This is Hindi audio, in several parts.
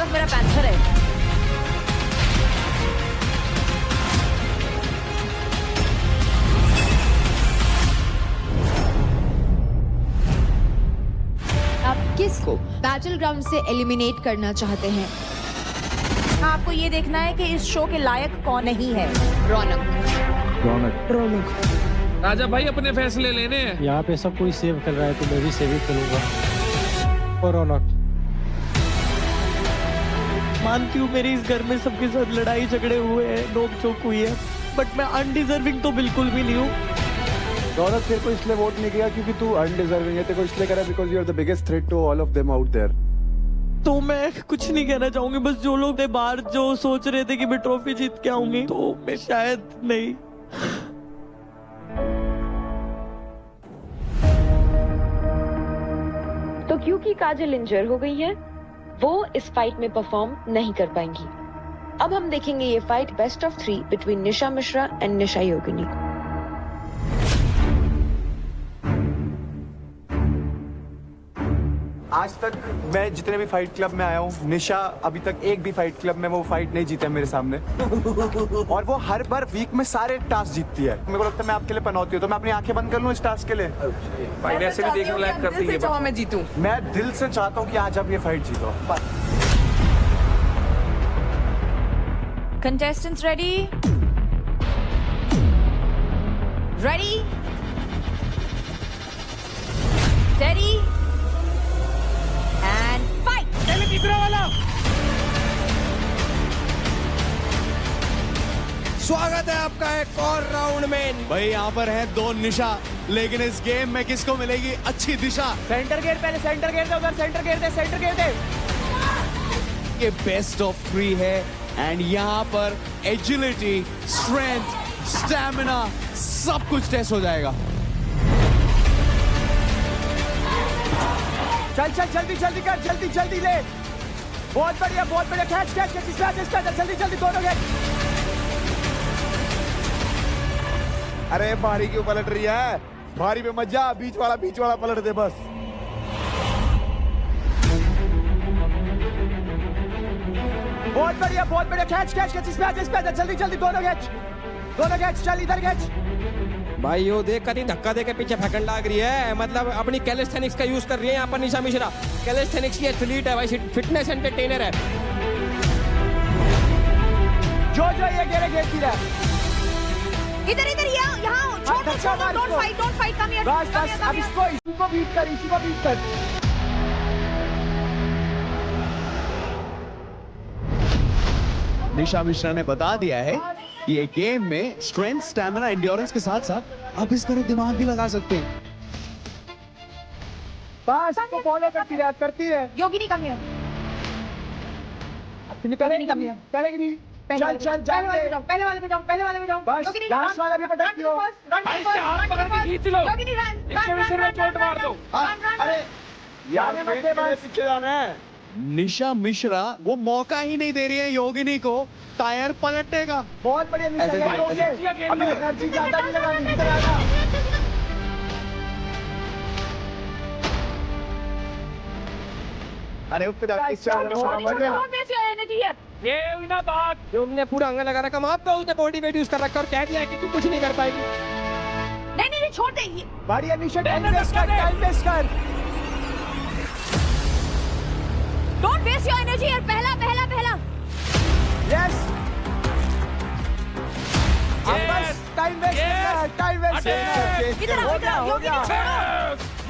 अंडरडॉग मेरा पैंथर है। आप किसको बैटल ग्राउंड से एलिमिनेट करना चाहते हैं? आपको ये देखना है कि इस शो के लायक कौन नहीं है। रौनक। राजा भाई अपने फैसले लेने हैं। यहाँ पे सब कोई सेव कर रहा है तो मैं भी सेव ही करूंगा। और रौनक, मानती हूँ मेरे इस घर में सबके साथ लड़ाई झगड़े हुए हैं, नोक झोंक हुई है, बट मैं अनडिजर्विंग तो बिल्कुल भी नहीं हूँ। रौनक तेरे को इसलिए वोट नहीं किया क्योंकि तू अनडिजर्विंग है, तेरे को इसलिए करा because you are the biggest threat to all of them out there. तो मैं कुछ नहीं कहना चाहूंगी, बस जो लोग थे बाहर जो सोच रहे थे कि मैं ट्रॉफी जीत के आऊंगी, तो मैं शायद नहीं। तो क्योंकि काजल इंजर हो गई है, वो इस फाइट में परफॉर्म नहीं कर पाएंगी। अब हम देखेंगे ये fight best of 3 between Nisha Mishra and Nisha Yogini. आज तक मैं जितने भी फाइट क्लब में आया हूँ, निशा अभी तक एक भी फाइट क्लब में वो फाइट नहीं जीता मेरे सामने। और वो हर बार वीक में सारे टास्क जीतती है। मेरे को लगता है मैं आपके लिए पनौती हूँ, तो मैं अपनी आंखें बंद कर लूँ इस टास्क के लिए। फाइट ऐसे भी देखने लायक करती है। मैं जीतूं। मैं दिल से चाहता हूँ कि आज आप ये फाइट जीतो। Contestants ready? Ready? Steady? And fight! स्वागत है आपका एक और राउंड में। भाई यहाँ पर है 2 निशा, लेकिन इस गेम में किसको मिलेगी अच्छी दिशा? सेंटर गेट पहले सेंटर गेट दे, उधर सेंटर गेट दे। ये बेस्ट ऑफ 3 है एंड यहाँ पर एजिलिटी, स्ट्रेंथ, स्टैमिना सब कुछ टेस्ट हो जाएगा। चल जल्दी कर, जल्दी ले। बहुत बढ़िया कैच जल्दी दोनों कैच। अरे भारी क्यों पलट रही है? भारी पे मत जा, बीच वाला पलट दे बस। बहुत बढ़िया कैच इस पे आ, जल्दी दोनों कैच चल इधर कैच। भाई यो देख कहीं धक्का दे के पीछे फेंकन लग रही है, मतलब अपनी कैलिस्थेनिक्स का यूज कर रही है यहाँ पर निशा मिश्रा। कैलिस्थेनिक्स की एथलीट है भाई, फिटनेस एंटरटेनर है। जो ये घेरती रहा। इधर यहाँ छोड़ डोंट फाइट कम हियर। बस अब इसको बीट कर। निशा मिश्रा ने बता दिया है कि ये गेम में स्ट्रेंथ, स्टैमिना, एंड्योरेंस के साथ साथ आप इस तरह दिमाग भी लगा सकते हैं। बस इसको फॉलो करती रहे। योगिनी कम हियर। करेगी नहीं। चल पहले वाले पे जाओ। बस लास्ट वाला भी पटक दियो। खींच लो। योगिनी रन। चोट मार दो। अरे यार पीछे जाना है। निशा मिश्रा वो मौका ही नहीं दे रही है योगिनी को टायर पलटने का। बहुत बढ़िया एनर्जी ज्यादा नहीं लगानी। इधर आना। अरे उस पे ये हुई ना बात। तुमने पूरा अंग लगा रखा, माफ तो उसने बॉडी वेट यूज कर रखा और कह दिया कि तू कुछ नहीं कर पाएगी। नहीं छोड़ दे। बढ़िया निशा, टाइम वेस्ट कर। Don't waste your energy यार। पहला यस बस टाइम वेस्ट। इधर आओ योगिनी छोड़ो।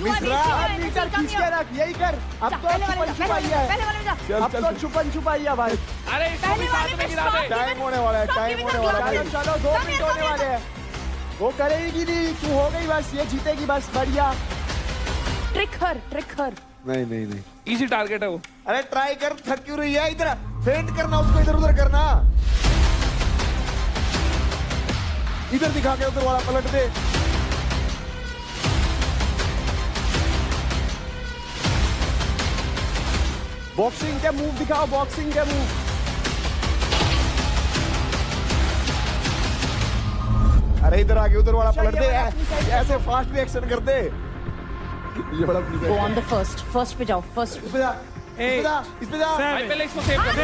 मिश्रा खींच के रख, यही कर। अब तो छुपाई है। अब तो छुपाई है भाई। अरे इसको भी साथ में गिरा दे। टाइम होने वाला है। चलो 2 मिनट होने वाले हैं। वो करेगी नहीं, तू हो गई बस, ये जीतेगी बस। बढ़िया ट्रिक हर। नहीं इजी टारगेट है वो। अरे ट्राई कर, थक क्यों रही है? इधर फेंट करना, उसको इधर उधर करना। इधर दिखा के उधर वाला पलट दे। बॉक्सिंग के मूव दिखाओ, बॉक्सिंग के मूव। अरे इधर आके उधर वाला पलट दे, ऐसे फास्ट रिएक्शन कर दे। ये बड़ा Go on the first पे जाओ। फर्स्ट इस पे जा भाई पहले इसको सेव कर दे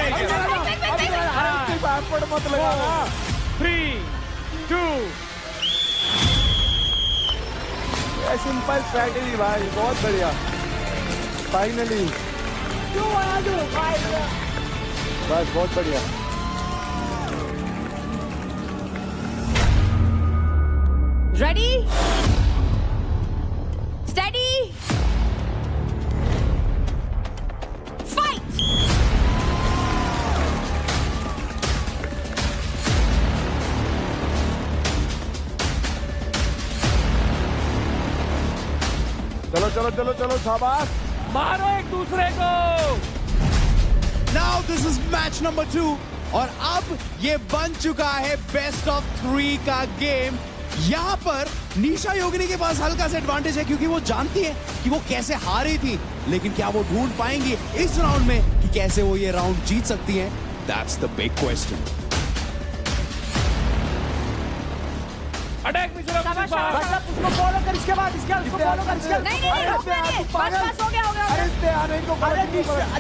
बैकवर्ड मत लगाना 3 2 सिंपल स्ट्रैटेजी भाई बहुत बढ़िया फाइनली बस बहुत बढ़िया Ready? Steady? Fight! चलो चलो चलो चलो शाबाश मारो एक दूसरे को now this is match number 2 और अब ये बन चुका है बेस्ट ऑफ 3 का गेम। यहाँ पर निशा योगिनी के पास हल्का सा एडवांटेज है क्योंकि वो जानती है कि वो कैसे हारी थी, लेकिन क्या वो ढूंढ पाएंगी इस राउंड में कि कैसे वो ये राउंड जीत सकती हैं? That's the big question. Attack Mishra शाबाश, शाबाश। उसको फॉलो कर इसके बाद इसके उसको फॉलो कर इसके नहीं रोकना नहीं बस हो गया अरे इस पे आने को अरे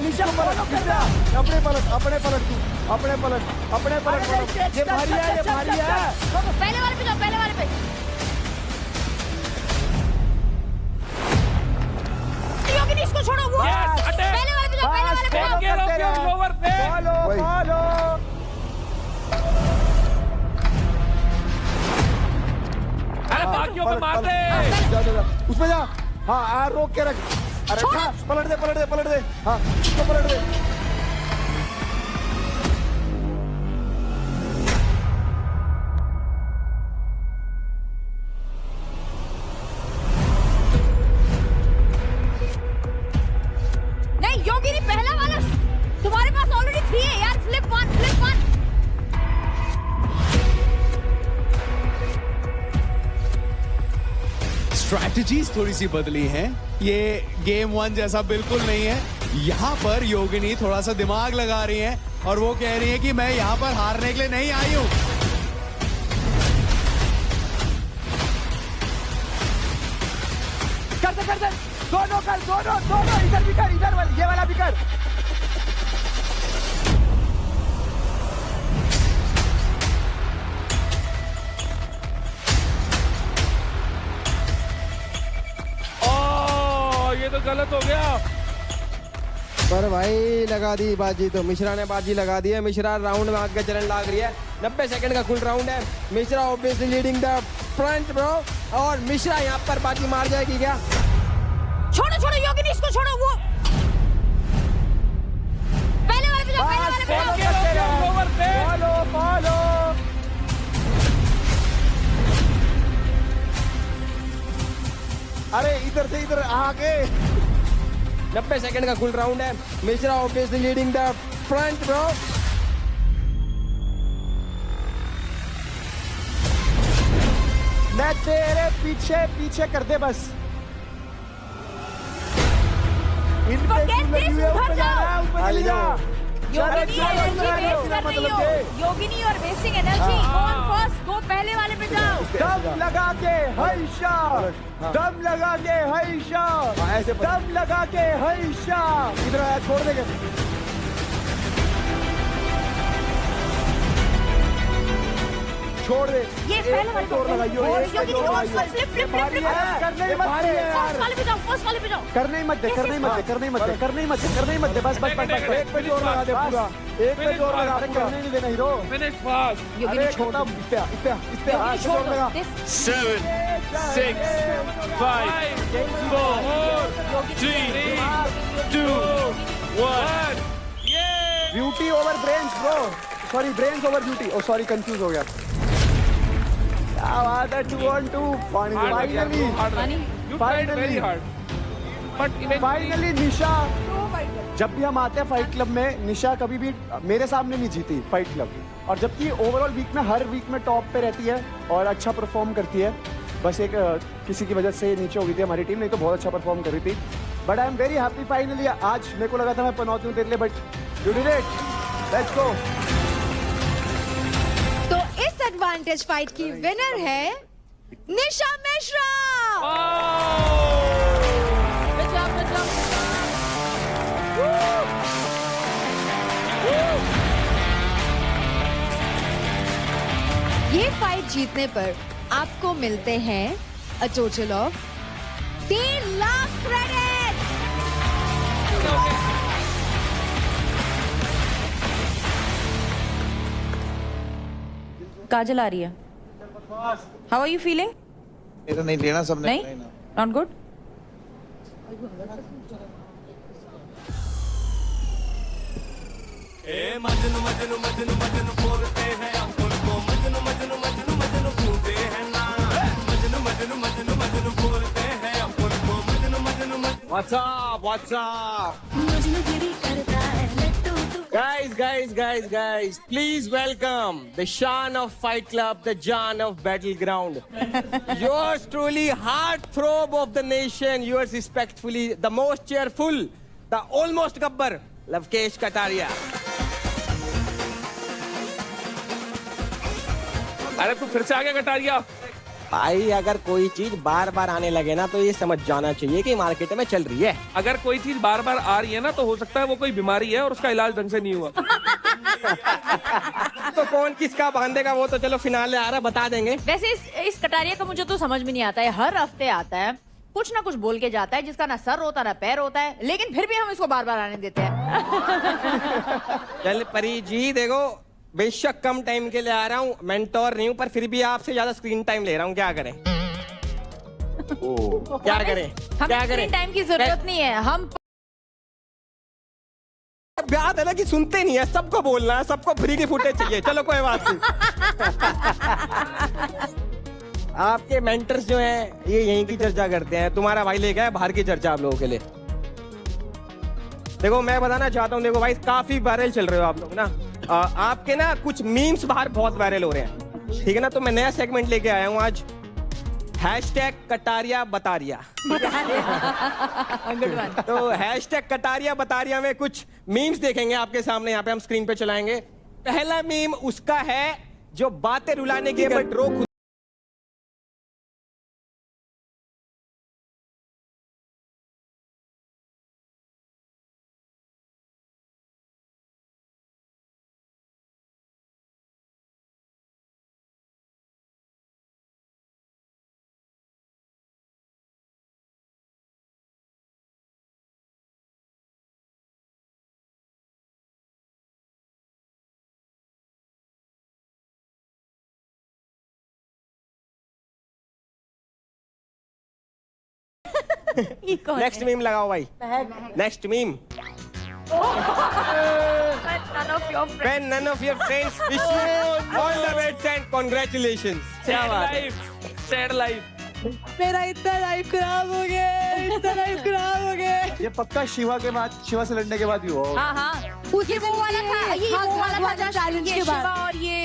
निशा फॉलो कर अपने पलट तू अपने पलट ये भारी है पहले वाले पे जाओ पहले वाले पे योगिनी इसको छोड़ो वो Yes, attack. पहले वाले पे जाओ पहले वाले पे जाओ गेट ओवर पे फॉलो अरे बाकियों पे मार दे जा उसमें जा हाँ रोक के रख अरे पलट दे हाँ उसको पलट दे नहीं योगिनी पहला वाला तुम्हारे पास ऑलरेडी 3 है यार फ्लिप वन स्ट्रैटेजीज थोड़ी सी बदली हैं। ये गेम 1 जैसा बिल्कुल नहीं है। यहाँ पर योगिनी थोड़ा सा दिमाग लगा रही है और वो कह रही है कि मैं यहाँ पर हारने के लिए नहीं आई हूँ। कर दे दोनों इधर भी कर ये वाला भी कर ये तो गलत हो गया पर भाई लगा दी बाजी, तो मिश्रा ने बाजी लगा दी है। मिश्रा राउंड में आगे चलने लग रही है। 90 सेकंड का कुल राउंड है। Mishra obviously leading the front bro, और मिश्रा यहाँ पर बाजी मार जाएगी क्या? छोड़ो योगिनी इसको छोड़ो वो पहले वाले पे जाओ ओवर पे फॉलो अरे इधर से इधर आगे 90 सेकंड का कुल राउंड है। Mishra obviously leading the front bro. मैं तेरे पीछे कर दे बस इन पे Forget लगी this, हुई है, उधर ऊपर जाना है, ऊपर चली जा योगिनी एनर्जी वेस्ट कर रही हो योगिनी और wasting energy go on first go पहले वाले पे जाओ दम लगा के हैशा दम लगा के हैशा दम लगा के हैशा इधर आया छोड़ देंगे छोड़ दे ये पहले वाले जोर लगाइयो योगिनी फ्लिप करने ही मत दे फर्स्ट वाले पे जाओ करने ही मत दे बस एक पे जोर लगा दे पूरा एक पे जोर लगा करने नहीं देना हीरो फिनिश फास्ट योगिनी छोटा इस पे हाथ जोर लगा 7 6 5 4 3 2 1 ये beauty over brains bro sorry brains over beauty oh sorry confuse हो गया क्या बात है 2 on 2 finally You tried very hard, but eventually finally Nisha जब भी हम आते हैं फाइट क्लब में निशा कभी भी मेरे सामने नहीं जीती फाइट क्लब और जबकि ओवरऑल वीक में हर वीक में टॉप पे रहती है और अच्छा परफॉर्म करती है बस एक किसी की वजह से नीचे हो गई थी हमारी टीम नहीं तो बहुत अच्छा परफॉर्म कर रही थी but I am very happy finally आज मेरे को लगा था मैं पनौती हूँ तेरे लिए but you did it let's go तो इस एडवांटेज फाइट की विनर है निशा मिश्रा। Good job. ये फाइट जीतने पर आपको मिलते हैं a total of 3 lakh credit. Kajal आ रही है। How are you feeling? ये तो नहीं लेना सबने नहीं, not good. What's up? What's up? Guys, please welcome the Shan of Fight Club, the Jan of Battleground. Yours truly, heartthrob of the nation, yours respectfully, the most cheerful, the almost gabbar, Lavkesh Kataria. अरे तू फिर से आ गया कटारिया। भाई अगर कोई चीज बार बार आने लगे ना तो ये समझ जाना चाहिए कि मार्केट में चल रही है। अगर कोई चीज बार बार आ रही है ना तो हो सकता है वो कोई बीमारी है और उसका इलाज ढंग से नहीं हुआ। तो कौन किसका बांधेगा वो तो चलो फिनाले आ रहा बता देंगे। वैसे इस कटारिया का मुझे तो समझ में नहीं आता है। हर हफ्ते आता है, कुछ ना कुछ बोल के जाता है जिसका ना सर होता ना पैर होता है, लेकिन फिर भी हम इसको बार बार आने देते हैं। चल परी जी देखो, बेशक कम टाइम के लिए आ रहा हूँ, मेंटोर नहीं हूँ, पर फिर भी आपसे ज्यादा स्क्रीन टाइम ले रहा हूँ। क्या करें? क्या करें? क्या करें? टाइम की जरूरत नहीं है। हम बात है ना कि सुनते नहीं है, सबको बोलना है, सबको फ्री की फुटेज चाहिए। चलो कोई बात नहीं। आपके मेंटर्स जो हैं ये यहीं की चर्चा करते हैं। तुम्हारा भाई ले गया है बाहर की चर्चा आप लोगों के लिए। देखो मैं बताना चाहता हूँ, देखो भाई काफी वायरल चल रहे हो आप लोग ना। आपके ना कुछ मीम्स बाहर बहुत वायरल हो रहे हैं, ठीक है ना। तो मैं नया सेगमेंट लेके आया हूँ आज, हैशटैग कटारिया बतारिया। तो हैशटैग कटारिया बतारिया में कुछ मीम्स देखेंगे आपके सामने, यहाँ पे हम स्क्रीन पे चलाएंगे। पहला मीम उसका है जो बातें रुलाने की बट रो नेक्स्ट मीम लगाओ भाई। Next meme, when none of your friends wish you all the best and congratulations। क्या बात है? Sad life. मेरा इतना लाइफ खराब हो गया, इतना लाइफ खराब हो गया। ये पक्का शिवा के बाद, शिवा से लड़ने के बाद ही हुआ होगा। हाँ, ये वो वाला था, ये वो वाला था चैलेंज के बाद। शिवा और ये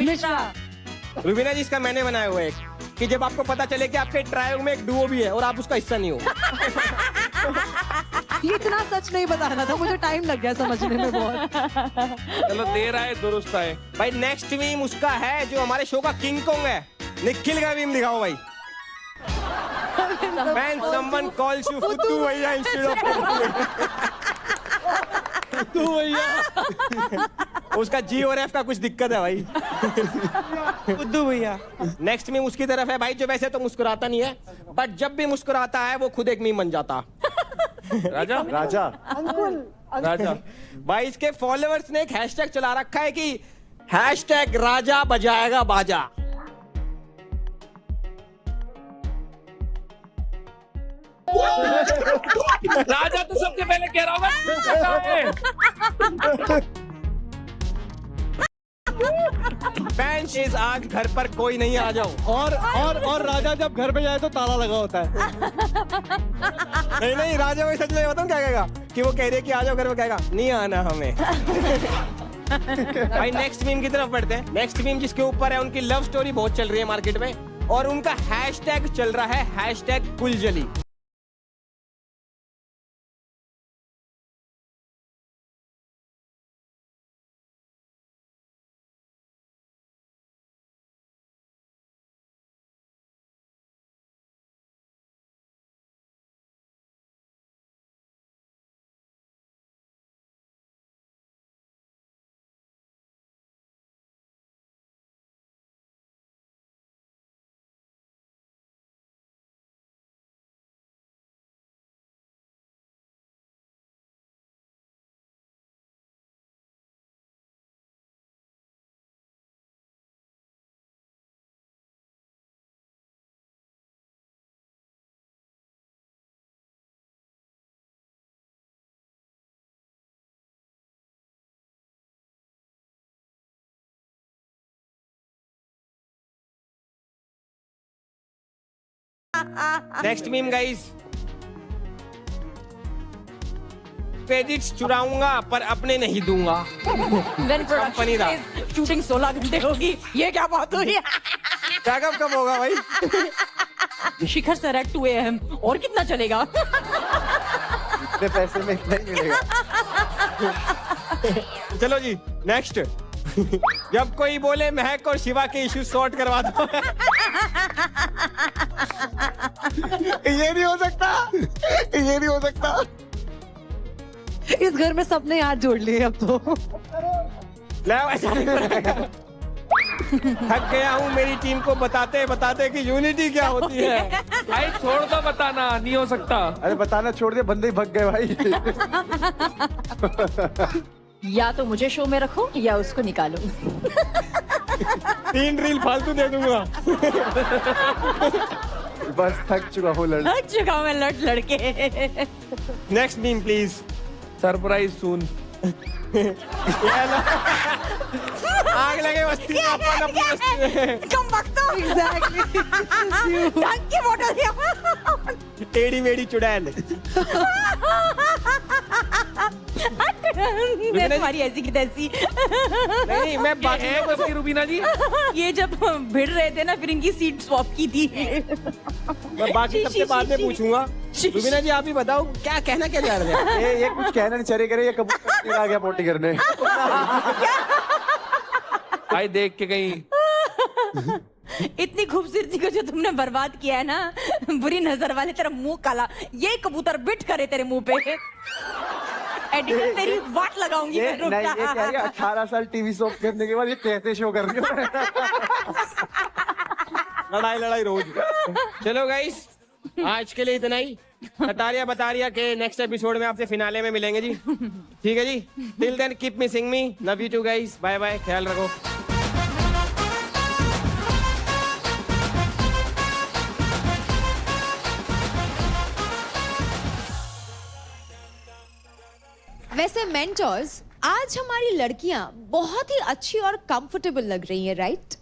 मिश्रा। रुबीना जी इसका मैंने बनाया हुआ है कि जब आपको पता चले कि आपके ट्रायो में एक डुओ भी है और आप उसका हिस्सा नहीं हो। ये इतना सच नहीं बताना था, मुझे टाइम लग गया समझने में बहुत। चलो देर आए दुरुस्त आए। भाई नेक्स्ट मीम उसका है जो हमारे शो का किंग कोंग है, निखिल का मीम दिखाओ भाई। When someone calls you फुद्दू भैया instead of फुद्दू भैया, उसका जी और एफ का कुछ दिक्कत है भाई। फुद्दू भैया। नेक्स्ट मीम उसकी तरफ है भाई जो वैसे तो मुस्कुराता नहीं है, बट जब भी मुस्कुराता है वो खुद एक मीम बन जाता। राजा राजा राजा भाई इसके फॉलोअर्स ने एक हैशटैग चला रखा है कि हैशटैग राजा बजाएगा बाजा। राजा तो सबसे पहले कह रहा होगा। बेंच इज आज घर पर कोई नहीं, आ जाओ। और राजा जब घर पे जाए तो ताला लगा होता है। नहीं राजा भाई सच में बताऊं क्या कहेगा कि वो कह रहे कि आ जाओ घर में, कहेगा नहीं आना हमें। भाई नेक्स्ट मीम की तरफ बढ़ते हैं। नेक्स्ट मीम जिसके ऊपर है उनकी लव स्टोरी बहुत चल रही है मार्केट में और उनका हैशटैग चल रहा है हैशटैग कुलजली। नेक्स्ट मीम गाइस, क्रेडिट्स चुराऊंगा पर अपने नहीं दूंगा। When कंपनी दा। शूटिंग 16 घंटे होगी, ये क्या बात हुई? क्या कब होगा भाई? शिखर सर at 2 AM और कितना चलेगा? इतने पैसे में इतना ही मिलेगा। चलो जी नेक्स्ट। जब कोई बोले महक और शिवा के इश्यू सॉर्ट करवा दो। ये नहीं हो सकता, ये नहीं हो सकता। इस घर में सबने हाथ जोड़ लिए अब तो। थक गया हूँ मेरी टीम को बताते बताते कि यूनिटी क्या होती है। भाई छोड़ दो बताना, नहीं हो सकता। अरे बताना छोड़ दिया, बंदे ही भग गए भाई। या तो मुझे शो में रखो या उसको निकालो। 3 रील फालतू दे दूंगा। बस थक चुका हूँ लड़। थक चुका हूं मैं लड़के। Next meme please. सरप्राइज सून। आग लगे बस्ती में, अपन अपनी बस्ती में। कम वक्त ढंग की फोटो दिया। टेढ़ी मेढ़ी चुड़ैल। मैं तुम्हारी ऐसी की तैसी। नहीं मैं बाकी है लोगों बस रुबीना जी। ये जब भिड़ रहे थे ना, फिर इनकी सीट स्वैप की थी। मैं बाकी सबसे बाद में पूछूंगा। रुबीना जी आप ही बताओ क्या कहना क्या चाह रहे थे? ये कुछ कहना नहीं चले करे, ये कबूतर आ गया पोटी करने। भाई देख के कहीं इतनी खूबसूरती को जो तुमने बर्बाद किया है ना, बुरी नजर वाले, तेरा मुंह काला, ये कबूतर बिट करे तेरे मुंह पे। एडिटर तेरी वाट लगाऊंगी ये मैं, रुक नहीं, जा। ये कह रही है 18 साल टीवी शो करने के बाद ये कैसे शो कर रही हो? लड़ाई रोज। चलो गाइस आज के लिए इतना ही। कटारिया बतारिया के नेक्स्ट एपिसोड में आपसे फिनाले में मिलेंगे जी। ठीक है जी। Till then keep missing me. Love you too guys. Bye bye, ख्याल रखो। वैसे मेंटर्स, आज हमारी लड़कियां बहुत ही अच्छी और कंफर्टेबल लग रही हैं, राइट?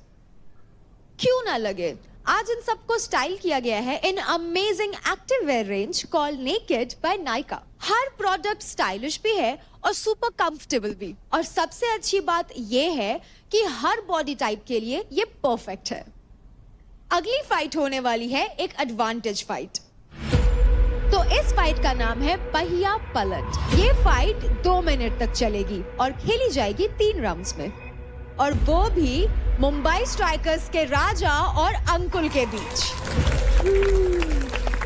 क्यों ना लगे? आज इन सबको स्टाइल किया गया है in amazing active wear range called Nykd by Nykaa. हर प्रोडक्ट स्टाइलिश भी है और सुपर कंफर्टेबल भी, और सबसे अच्छी बात यह है कि हर बॉडी टाइप के लिए ये परफेक्ट है। अगली फाइट होने वाली है एक एडवांटेज फाइट। तो इस फाइट का नाम है पहिया पलट। ये फाइट 2 मिनट तक चलेगी और खेली जाएगी 3 राउंड्स में, और वो भी मुंबई स्ट्राइकर्स के राजा और अंकुल के बीच।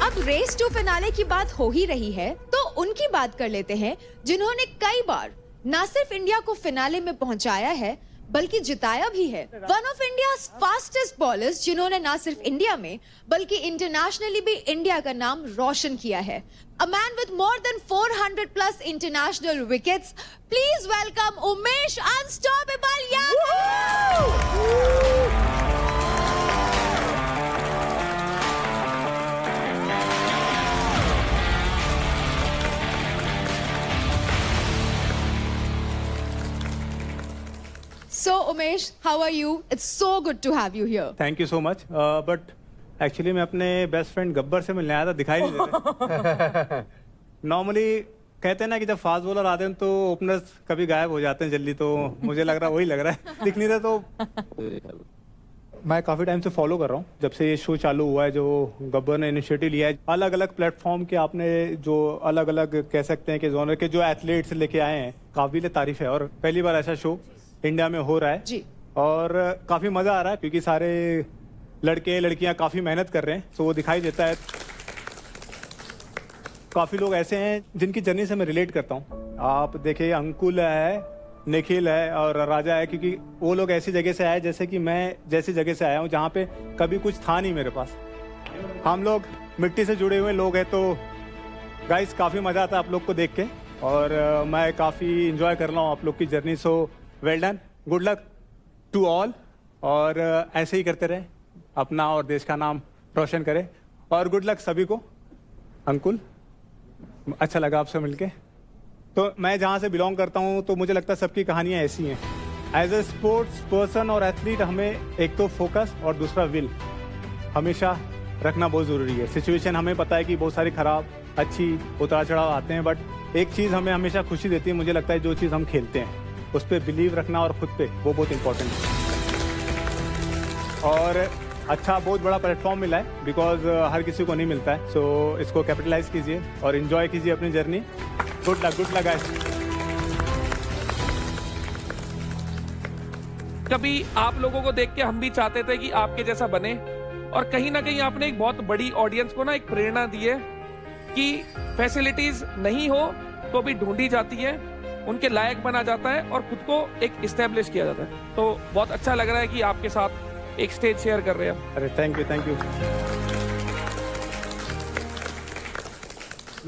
अब रेस टू फिनाले की बात हो ही रही है, तो उनकी बात कर लेते हैं जिन्होंने कई बार ना सिर्फ इंडिया को फिनाले में पहुंचाया है बल्कि जिताया भी है। One of India's fastest bowlers जिन्होंने ना सिर्फ इंडिया में बल्कि इंटरनेशनली भी इंडिया का नाम रोशन किया है। A man with more than 400 plus international wickets. Please welcome Umesh unstoppable Yadav. So Umesh, how are you? It's so good to have you here. Thank you so much. But actually मैं अपने बेस्ट फ्रेंड गब्बर से मिलने आया था, दिखाई नहीं देते। नॉर्मली कहते हैं ना कि जब फास्ट बॉलर आते हैं तो ओपनर्स कभी गायब हो जाते हैं जल्दी, तो मुझे लग रहा वही लग रहा है। दिख नहीं रहा। तो मैं काफ़ी टाइम से फॉलो कर रहा हूँ, जब से ये शो चालू हुआ है, जो गब्बर ने इनिशिएटिव लिया है। अलग अलग प्लेटफॉर्म के आपने जो अलग अलग कह सकते हैं कि जोनर के जो एथलीट्स लेके आए हैं, काबिल तारीफ है। और पहली बार ऐसा शो इंडिया में हो रहा है जी, और काफ़ी मज़ा आ रहा है क्योंकि सारे लड़के लड़कियां काफ़ी मेहनत कर रहे हैं, तो वो दिखाई देता है। काफ़ी लोग ऐसे हैं जिनकी जर्नी से मैं रिलेट करता हूँ। आप देखिए अंकुल है, निखिल है और राजा है, क्योंकि वो लोग ऐसी जगह से आए जैसे कि मैं जैसी जगह से आया हूँ जहाँ पे कभी कुछ था नहीं मेरे पास। हम लोग मिट्टी से जुड़े हुए लोग हैं, तो गाइस काफ़ी मज़ा आता है आप लोग को देख के, और मैं काफ़ी इंजॉय कर रहा हूँ आप लोग की journey. So well done, good luck to all, और ऐसे ही करते रहे, अपना और देश का नाम रोशन करें, और गुड लक सभी को। अंकुल, अच्छा लगा आपसे मिलके। तो मैं जहाँ से बिलोंग करता हूँ तो मुझे लगता है सबकी कहानियाँ ऐसी हैं। एज ए स्पोर्ट्स पर्सन और एथलीट हमें एक तो फोकस और दूसरा विल हमेशा रखना बहुत ज़रूरी है। सिचुएशन हमें पता है कि बहुत सारी खराब अच्छी उतार चढ़ाव आते हैं, बट एक चीज़ हमें हमेशा खुशी देती है, मुझे लगता है जो चीज़ हम खेलते हैं उस पर बिलीव रखना और खुद पे, वो बहुत इंपॉर्टेंट है। और अच्छा बहुत बड़ा प्लेटफॉर्म मिला है, बिकॉज हर किसी को नहीं मिलता है। सो इसको कैपिटलाइज कीजिए और इन्जॉय कीजिए अपनी जर्नी। Good luck guys. कभी आप लोगों को देख के हम भी चाहते थे कि आपके जैसा बने, और कहीं ना कहीं आपने एक बहुत बड़ी ऑडियंस को ना एक प्रेरणा दी है कि फैसिलिटीज नहीं हो तो भी ढूंढी जाती है, उनके लायक बना जाता है और खुद को एक इस्टेब्लिश किया जाता है। तो बहुत अच्छा लग रहा है कि आपके साथ एक स्टेज शेयर कर रहे हैं। अरे थैंक यू।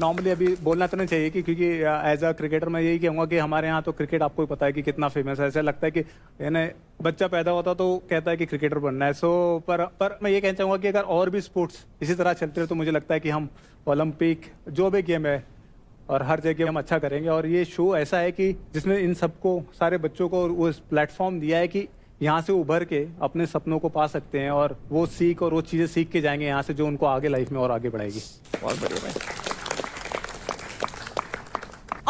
नॉर्मली अभी बोलना तो नहीं चाहिए कि क्योंकि एज अ क्रिकेटर मैं यही कहूँगा कि हमारे यहाँ तो क्रिकेट आपको ही पता है कि कितना फेमस है। ऐसा लगता है कि यानी बच्चा पैदा होता तो कहता है कि क्रिकेटर बनना है। सो पर मैं ये कहना चाहूँगा कि अगर और भी स्पोर्ट्स इसी तरह चलते रहे तो मुझे लगता है कि हम ओलंपिक जो भी गेम है और हर जगह हम अच्छा करेंगे। और ये शो ऐसा है कि जिसने इन सबको सारे बच्चों को वो प्लेटफॉर्म दिया है कि यहाँ से उभर के अपने सपनों को पा सकते हैं और वो सीख और वो चीज़ें सीख के जाएंगे यहाँ से जो उनको आगे लाइफ में और आगे बढ़ाएगी। बहुत बढ़िया भाई।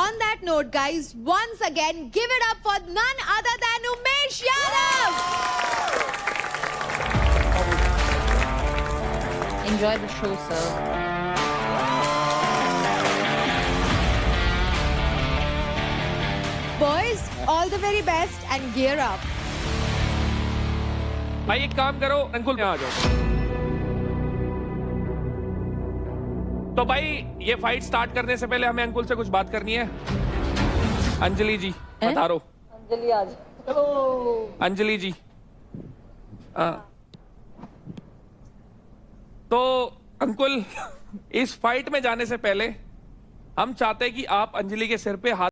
On that note, guys, once again, give it up for none other than Umesh Yadav. Enjoy the show, sir. Boys, all the very best and gear up. भाई एक काम करो, अंकुल यहाँ आ जाओ। तो भाई ये फाइट स्टार्ट करने से पहले हमें अंकुल से कुछ बात करनी है। अंजलि जी पधारो। अंजलि आज अंजलि जी तो अंकुल इस फाइट में जाने से पहले हम चाहते हैं कि आप अंजलि के सिर पे हाथ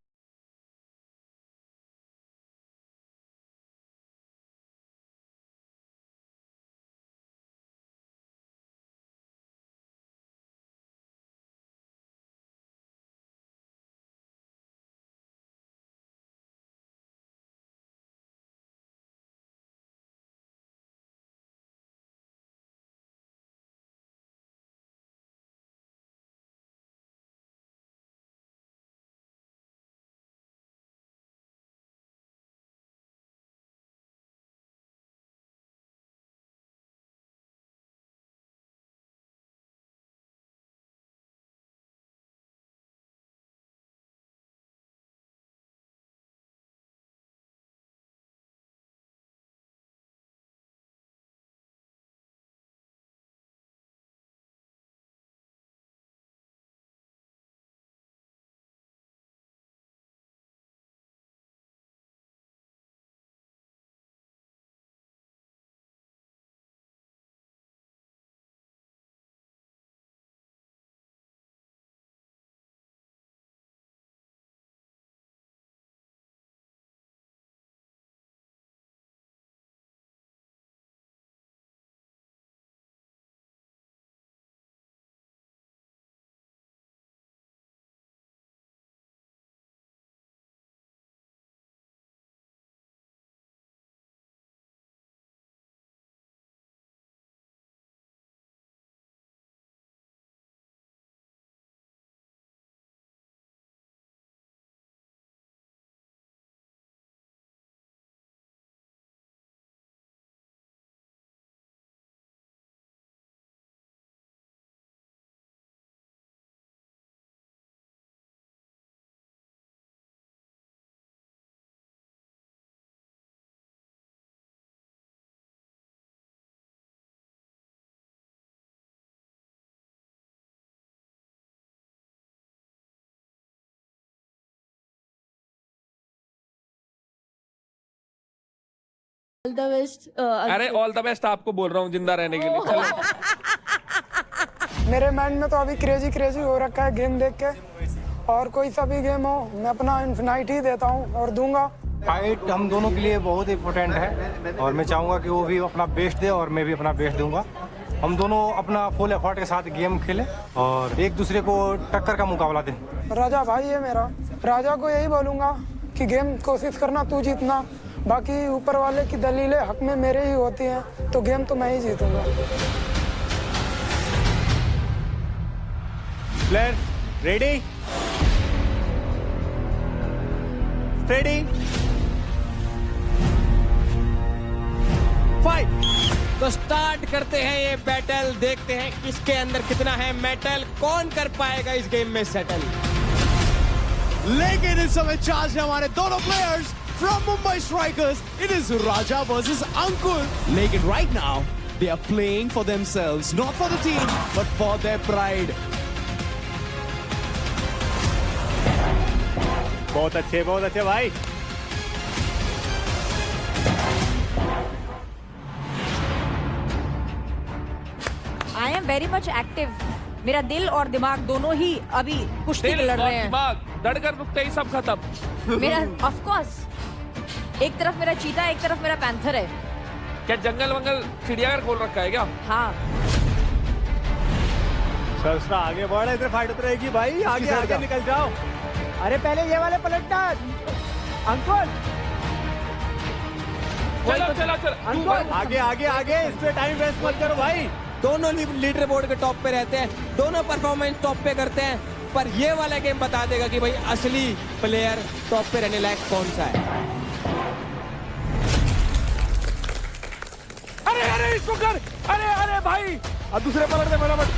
अरे ऑल द बेस्ट आपको बोल रहा हूँ जिंदा रहने के लिए। चलो मेरे माइंड में तो अभी क्रेजी हो रखा है गेम देख के, और कोई सा भी गेम हो मैं अपना इन्फिनाइट ही देता हूँ और दूंगा। फाइट हम दोनों के लिए बहुत इंपॉर्टेंट है और मैं चाहूँगा कि वो भी अपना बेस्ट दे और मैं भी अपना बेस्ट दूंगा। हम दोनों अपना फुल एफर्ट के साथ गेम खेलें और एक दूसरे को टक्कर का मुकाबला दें। राजा भाई है मेरा, राजा को यही बोलूंगा कि गेम कोशिश करना तू जीतना, बाकी ऊपर वाले की दलीलें हक में मेरे ही होती हैं, तो गेम तो मैं ही जीतूंगा। Player ready, steady, fight. तो स्टार्ट करते हैं ये बैटल, देखते हैं किसके अंदर कितना है मेटल, कौन कर पाएगा इस गेम में सेटल। लेकिन इस समय चार्ज है हमारे दोनों players from Mumbai strikers. It is Raja versus Ankul. लेकिन right now they are playing for themselves, not for the team but for their pride. बहुत अच्छे भाई। I am very much active. मेरा दिल और दिमाग दोनों ही अभी कुश्ती दिल लड़ और रहे हैं। दिमाग दड़कर रुकते ही सब खत्म। मेरा ऑफ कोर्स, एक तरफ मेरा चीता, एक तरफ मेरा पैंथर है। क्या जंगल वंगल चिड़ियाघर खोल रखा है क्या? हाँ, सरसरा आगे बढ़, इधर फाइट उतर रहेगी भाई, आगे आगे निकल जाओ। अरे पहले ये वाले पलटना अंकुल। चलो चलो चलो आगे आगे आगे, इस पे टाइम वेस्ट मत करो भाई। दोनों लीडर बोर्ड के टॉप पे रहते हैं, दोनों परफॉर्मेंस टॉप पे करते हैं, पर ये वाला गेम बता देगा कि भाई असली प्लेयर टॉप पे रहने लायक कौन सा है। अरे अरे इसको कर, अरे अरे भाई, अब दूसरे पलट दे फटाफट।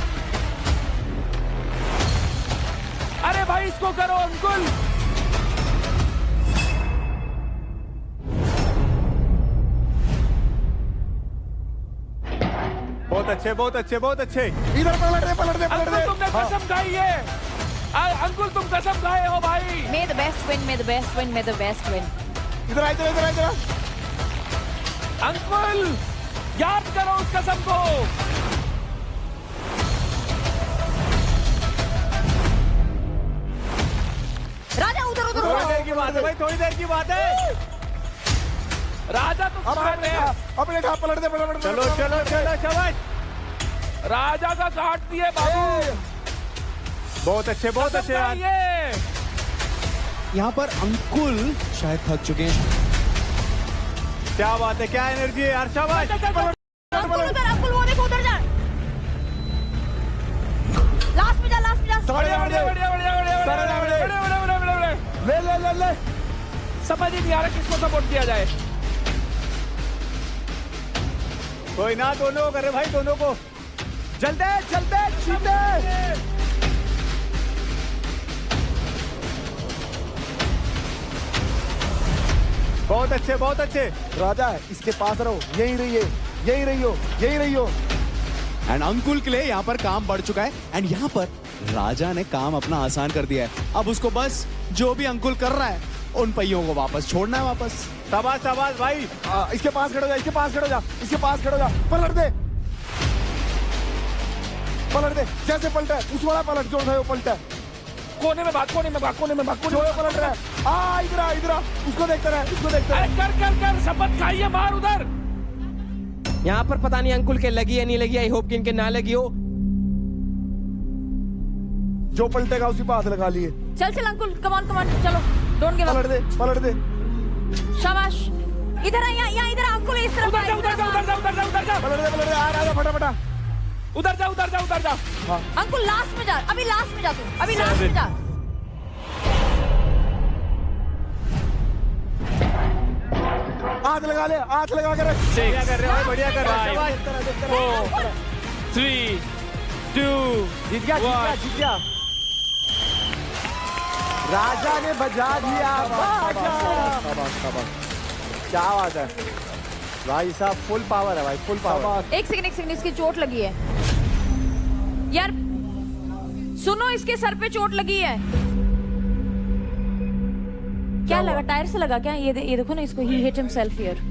अरे भाई इसको करो अंकुल। बहुत अच्छे बहुत अच्छे बहुत अच्छे। इधर पलट दे पलट दे पलट अंकुल दे। तुमने कसम खाई है, अंकुल तुम कसम खाए हो भाई। मे the best win, may the best win, may the best win. इधर आ, इधर इधर इधर। अंकुल याद करो उस कसम को। राजा उधर उधर थोड़ी उधर। देर की बात है भाई, थोड़ी देर की बात है। राजा तो स्मार्ट है। अपने खा पलट दे फटाफट। चलो चलो चलो शाबाश। राजा का काट दिए बाबू। बहुत अच्छे यार। ये यहाँ पर अंकुल शायद थक चुके हैं। क्या बात है, क्या एनर्जी है यार, शाबाश। अंकुल उधर, अंकुल वो देखो उधर जा। लास्ट में जा, लास्ट में जा। बढ़िया बढ़िया बढ़िया बढ़िया बढ़िया बढ़िया बढ़िया बढ़िया बढ़िया बढ़िया। ले ले ले ले। समझ ही नहीं आ रहा किसको सपोर्ट किया जाए। कोई ना, दोनों को करे भाई, दोनों को। जल्दे जल्दे चीते। बहुत अच्छे बहुत अच्छे। राजा इसके पास रहो, यही रहिए, यही रहियो, यही रहियो। एंड अंकुल के लिए यहाँ पर काम बढ़ चुका है एंड यहाँ पर राजा ने काम अपना आसान कर दिया है। अब उसको बस जो भी अंकुल कर रहा है उन पहियों को वापस छोड़ना है वापस। शाबाश शाबाश भाई। इसके पास खड़ो जा, इसके पास खड़ो जा, इसके पास खड़ो जा। पलट दे पलट दे। जैसे पलटा है उस वाला पलट, जो था वो पलटा है। कोने में भाग, कोने में भाग, कोने में भाग, कोने जो में ये पलट रहा है। इधर आ, इधर आ। उसको देखते रहे, उसको देखते अरे रहे। कर कर कर शपथ खाइए, मार उधर। यहाँ पर पता नहीं अंकुल के लगी या नहीं लगी, आई होप कि इनके ना लगी हो। जो पलटेगा उसी पास लगा लिए। चल चल अंकुल, कम ऑन चलो, डोंट गिव पलट अप। दे पलट दे। शाबाश। इधर आ, यहाँ इधर अंकुल, इस तरफ उधर जा उधर जा उधर जा उधर जा उधर जा पलट दे आ राजा फटाफटा। उधर जा उधर जा उधर जा। अंकुल लास्ट में जा, अभी लास्ट में जा तू, अभी लास्ट में जा। हाथ लगा ले, हाथ लगा कर। बढ़िया कर रहे हो भाई, बढ़िया कर रहे हो। 4 3 2 जीत गया जीत गया जीत गया। राजा ने बजा दिया बाजा। क्या बात है भाई साहब, फुल पावर है भाई, फुल पावर। एक सेकंड, इसकी चोट लगी है यार। सुनो, इसके सर पे चोट लगी है। क्या लगा, टायर से लगा क्या? ये देखो ना इसको, ही हिट हिमसेल्फ हियर।